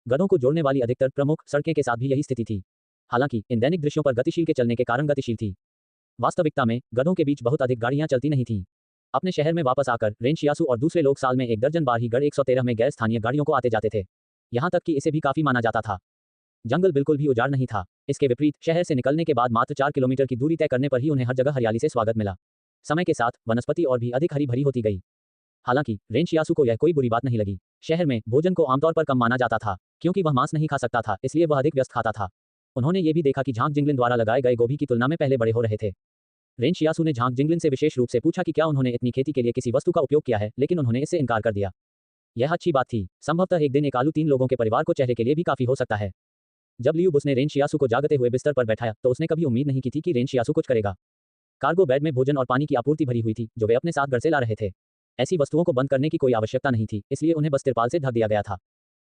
गधों को जोड़ने वाली अधिकतर प्रमुख सड़कें के साथ भी यही स्थिति थी। हालांकि इन दैनिक दृश्यों पर गतिशील के चलने के कारण गतिशील थी। वास्तविकता में गधों के बीच बहुत अधिक गाड़ियां चलती नहीं थीं। अपने शहर में वापस आकर रेन शियासू और दूसरे लोग साल में एक दर्जन बार ही गढ़ 113 में गैर स्थानीय गाड़ियों को आते जाते थे। यहाँ तक कि इसे भी काफी माना जाता था। जंगल बिल्कुल भी उजाड़ नहीं था। इसके विपरीत शहर से निकलने के बाद मात्र 4 किलोमीटर की दूरी तय करने पर ही उन्हें हर जगह हरियाली से स्वागत मिला। समय के साथ वनस्पति और भी अधिक हरी भरी होती गई। हालांकि रेन शियासू को यह कोई बुरी बात नहीं लगी। शहर में भोजन को आमतौर पर कम माना जाता था क्योंकि वह मांस नहीं खा सकता था, इसलिए वह अधिक व्यस्त खाता था। उन्होंने ये भी देखा कि झांग जिंगलिन द्वारा लगाए गए गोभी की तुलना में पहले बड़े हो रहे थे। रेन शियासू ने झांग जिंगलिन से विशेष रूप से पूछा कि क्या उन्होंने इतनी खेती के लिए किसी वस्तु का उपयोग किया है, लेकिन उन्होंने इससे इनकार कर दिया। यह अच्छी बात थी। संभवतः एक दिन एक आलू 3 लोगों के परिवार को चेहरे के लिए भी काफी हो सकता है। जब लियू बुस ने रेन शियासू को जागते हुए बिस्तर पर बैठाया तो उसने कभी उम्मीद नहीं की थी कि रेन शियासू कुछ करेगा। कार्गो बेड में भोजन और पानी की आपूर्ति भरी हुई थी जो वे अपने साथ घर से ला रहे थे। ऐसी वस्तुओं को बंद करने की कोई आवश्यकता नहीं थी, इसलिए उन्हें बस तिरपाल से ढक दिया गया था।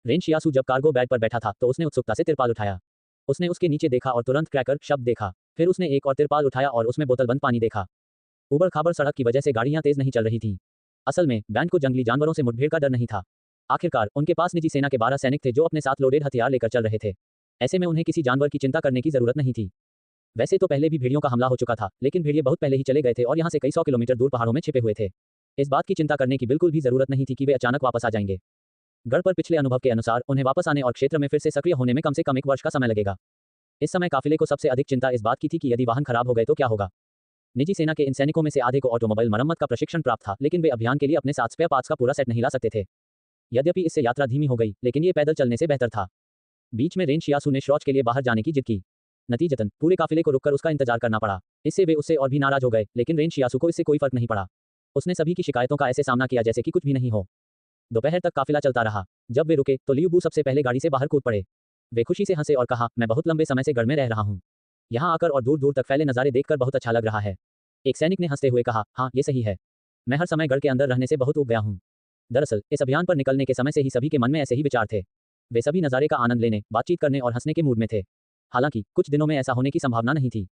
रेन शियासू जब कार्गो बेड पर बैठा था तो उसने उत्सुकता से तिरपाल उठाया। उसने उसके नीचे देखा और तुरंत क्रैकर शब्द देखा। फिर उसने एक और तिरपाल उठाया और उसमें बोतलबंद पानी देखा। ऊबड़ खाबड़ सड़क की वजह से गाड़ियां तेज नहीं चल रही थीं। असल में बैंड को जंगली जानवरों से मुठभेड़ का डर नहीं था। आखिरकार उनके पास निजी सेना के 12 सैनिक थे जो अपने साथ लोडेड हथियार लेकर चल रहे थे। ऐसे में उन्हें किसी जानवर की चिंता करने की जरूरत नहीं थी। वैसे तो पहले भी भेड़ियों का हमला हो चुका था, लेकिन भेड़िए बहुत पहले ही चले गए थे और यहाँ से कई 100 किलोमीटर दूर पहाड़ों में छिपे हुए थे। इस बात की चिंता करने की बिल्कुल भी जरूरत नहीं थी कि वे अचानक वापस आ जाएंगे। गढ़ पर पिछले अनुभव के अनुसार उन्हें वापस आने और क्षेत्र में फिर से सक्रिय होने में कम से कम 1 वर्ष का समय लगेगा। इस समय काफिले को सबसे अधिक चिंता इस बात की थी कि यदि वाहन खराब हो गए तो क्या होगा। निजी सेना के इन सैनिकों में से आधे को ऑटोमोबाइल मरम्मत का प्रशिक्षण प्राप्त था, लेकिन वे अभियान के लिए अपने साथ स्पेयर पार्ट्स का पूरा सेट नहीं ला सकते थे। यद्यपि इससे यात्रा धीमी हो गई, लेकिन ये पैदल चलने से बेहतर था। बीच में रेन शियासू ने शौच के लिए बाहर जाने की जिद की। नतीजतन पूरे काफिले को रुककर उसका इंतजार करना पड़ा। इससे वे उससे और भी नाराज हो गए, लेकिन रेन शियासू को इससे कोई फर्क नहीं पड़ा। उसने सभी की शिकायतों का ऐसे सामना किया जैसे कि कुछ भी नहीं हो। दोपहर तक काफिला चलता रहा। जब वे रुके तो लियू बू सबसे पहले गाड़ी से बाहर कूद पड़े। वे खुशी से हंसे और कहा, मैं बहुत लंबे समय से गढ़ में रह रहा हूँ। यहाँ आकर और दूर दूर तक फैले नज़ारे देखकर बहुत अच्छा लग रहा है। एक सैनिक ने हंसते हुए कहा, हाँ ये सही है। मैं हर समय गढ़ के अंदर रहने से बहुत ऊब गया हूँ। दरअसल इस अभियान पर निकलने के समय से ही सभी के मन में ऐसे ही विचार थे। वे सभी नज़ारे का आनंद लेने, बातचीत करने और हंसने के मूड में थे। हालांकि कुछ दिनों में ऐसा होने की संभावना नहीं थी।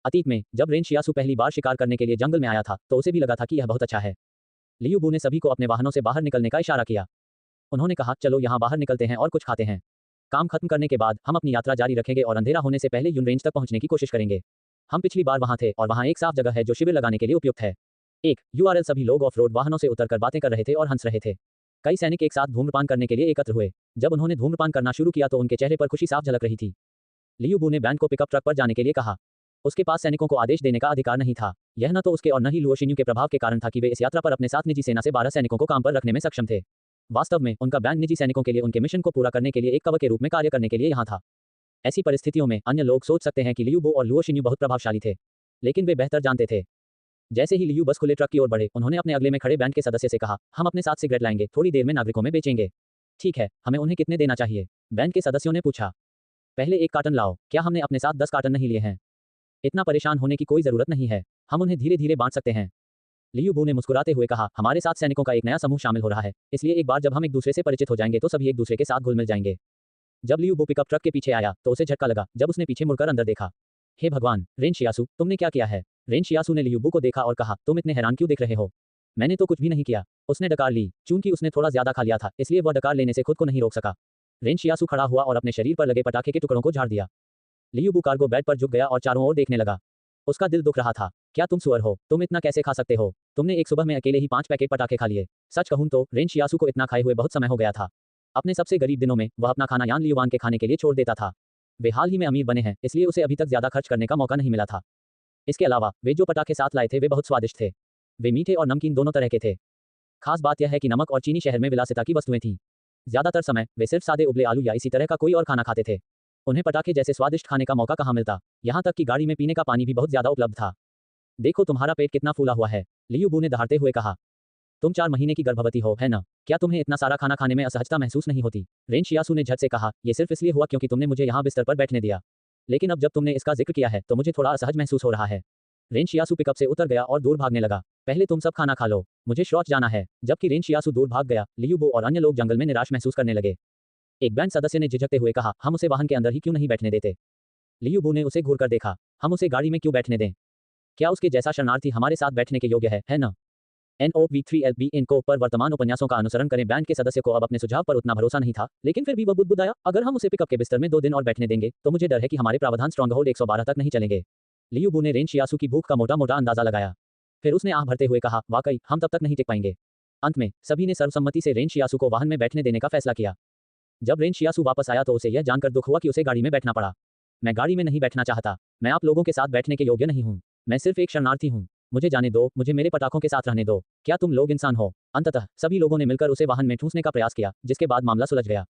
अतीत में जब रेन शियासू पहली बार शिकार करने के लिए जंगल में आया था तो उसे भी लगा था कि यह बहुत अच्छा है। लियू बू ने सभी को अपने वाहनों से बाहर निकलने का इशारा किया। उन्होंने कहा, चलो यहाँ बाहर निकलते हैं और कुछ खाते हैं। काम खत्म करने के बाद हम अपनी यात्रा जारी रखेंगे और अंधेरा होने से पहले यून रेंज तक पहुंचने की कोशिश करेंगे। हम पिछली बार वहां थे और वहां एक साफ जगह है जो शिविर लगाने के लिए उपयुक्त है। एक यूआरएल सभी लोग ऑफ रोड वाहनों से उतरकर बातें कर रहे थे और हंस रहे थे। कई सैनिक एक साथ धूम्रपान करने के लिए एकत्र हुए। जब उन्होंने धूम्रपान करना शुरू किया तो उनके चेहरे पर खुशी साफ झलक रही थी। लियू बू ने बैंड को पिकअप ट्रक पर जाने के लिए कहा। उसके पास सैनिकों को आदेश देने का अधिकार नहीं था। यह न तो उसके और न ही लुओ शिन्यू के प्रभाव के कारण था कि वे इस यात्रा पर अपने साथ निजी सेना से 12 सैनिकों को काम पर रखने में सक्षम थे। वास्तव में उनका बैंड निजी सैनिकों के लिए उनके मिशन को पूरा करने के लिए एक कवच के रूप में कार्य करने के लिए यहाँ था। ऐसी परिस्थितियों में अन्य लोग सोच सकते हैं कि लियू बो और लुओ शिन्यू बहुत प्रभावशाली थे, लेकिन वे बेहतर जानते थे। जैसे ही लियू बस खुले ट्रक की ओर बढ़े, उन्होंने अपने अगले में खड़े बैंड के सदस्य से कहा, हम अपने साथ सिगरेट लाएंगे, थोड़ी देर में नागरिकों में बेचेंगे। ठीक है, हमें उन्हें कितने देना चाहिए? बैंड के सदस्यों ने पूछा। पहले 1 कार्टन लाओ। क्या हमने अपने साथ 10 कार्टन नहीं लिए हैं? इतना परेशान होने की कोई जरूरत नहीं है, हम उन्हें धीरे धीरे बांट सकते हैं। लियू बू ने मुस्कुराते हुए कहा, हमारे साथ सैनिकों का एक नया समूह शामिल हो रहा है, इसलिए एक बार जब हम एक दूसरे से परिचित हो जाएंगे तो सभी एक दूसरे के साथ घुल मिल जाएंगे। जब लियू बू पिकअप ट्रक के पीछे आया तो उसे झटका लगा जब उसने पीछे मुड़कर अंदर देखा। हे भगवान, रेन शियासू, तुमने क्या किया है? रेन शियासू ने लियू बू को देखा और कहा, तुम इतने हैरान क्यों दिख रहे हो? मैंने तो कुछ भी नहीं किया। उसने डकार ली। चूंकि उसने थोड़ा ज्यादा खा लिया था, इसलिए वह डकार लेने से खुद को नहीं रोक सका। रेन शियासु खड़ा हुआ और अपने शरीर पर लगे पटाखे के टुकड़ों को झाड़ दिया। लियू बू कार्गो बेड पर झुक गया और चारों ओर देखने लगा। उसका दिल दुख रहा था। क्या तुम सुअर हो? तुम इतना कैसे खा सकते हो? तुमने एक सुबह में अकेले ही 5 पैकेट पटाखे खा लिए। सच कहूं तो रेन शियासु को इतना खाए हुए बहुत समय हो गया था। अपने सबसे गरीब दिनों में वह अपना खाना यान लियुवान के खाने के लिए छोड़ देता था। वे हाल ही में अमीर बने हैं, इसलिए उसे अभी तक ज्यादा खर्च करने का मौका नहीं मिला था। इसके अलावा वे जो पटाखे साथ लाए थे वे बहुत स्वादिष्ट थे। वे मीठे और नमकीन दोनों तरह के थे। खास बात यह है कि नमक और चीनी शहर में विलासिता की वस्तुएं थीं। ज्यादातर समय वे सिर्फ सादे उबले आलू या इसी तरह का कोई और खाना खाते थे। उन्हें पटाखे जैसे स्वादिष्ट खाने का मौका कहाँ मिलता। यहाँ तक कि गाड़ी में पीने का पानी भी बहुत ज्यादा उपलब्ध था। देखो तुम्हारा पेट कितना फूला हुआ है, लियू बू ने दहाड़ते हुए कहा। तुम 4 महीने की गर्भवती हो, है ना? क्या तुम्हें इतना सारा खाना खाने में असहजता महसूस नहीं होती? रेन शियासु ने झट से कहा, ये सिर्फ इसलिए हुआ क्योंकि तुमने मुझे यहाँ बिस्तर पर बैठने दिया। लेकिन अब जब तुमने इसका जिक्र किया है तो मुझे थोड़ा असहज महसूस हो रहा है। रेन शियासु पिकअप से उतर गया और दूर भागने लगा। पहले तुम सब खाना खा लो, मुझे शौच जाना है। जबकि रेन शियासु दूर भाग गया, लियू बू और अन्य लोग जंगल में निराश महसूस करने लगे। एक बैंड सदस्य ने झिझकते हुए कहा, हम उसे वाहन के अंदर ही क्यों नहीं बैठने देते? लियू बू ने उसे घूरकर देखा। हम उसे गाड़ी में क्यों बैठने दें? क्या उसके जैसा शरणार्थी हमारे साथ बैठने के योग्य है ना? NOV3LB इनको पर वर्तमान उपन्यासों का अनुसरण करें। बैंड के सदस्य को अब अपने सुझाव पर उतना भरोसा नहीं था, लेकिन फिर भी वह बुदबुदाया, अगर हम उसे पिकअप के बिस्तर में 2 दिन और बैठने देंगे तो मुझे डर है कि हमारे प्रावधान स्ट्रॉन्गहोल्ड 112 तक नहीं चलेंगे। लियू बू ने रेन शियासु की भूख का मोटा मोटा अंदाजा लगाया। फिर उसने आह भरते हुए कहा, वाकई हम तब तक नहीं टिक पाएंगे। अंत में सभी ने सर्वसम्मति से रेन शियासु को वाहन में बैठने देने का फैसला किया। जब रेन शियासु वापस आया तो उसे यह जानकर दुख हुआ कि उसे गाड़ी में बैठना पड़ा। मैं गाड़ी में नहीं बैठना चाहता। मैं आप लोगों के साथ बैठने के योग्य नहीं हूँ। मैं सिर्फ एक शरणार्थी हूँ। मुझे जाने दो, मुझे मेरे पटाखों के साथ रहने दो। क्या तुम लोग इंसान हो? अंततः सभी लोगों ने मिलकर उसे वाहन में ठूंसने का प्रयास किया, जिसके बाद मामला सुलझ गया।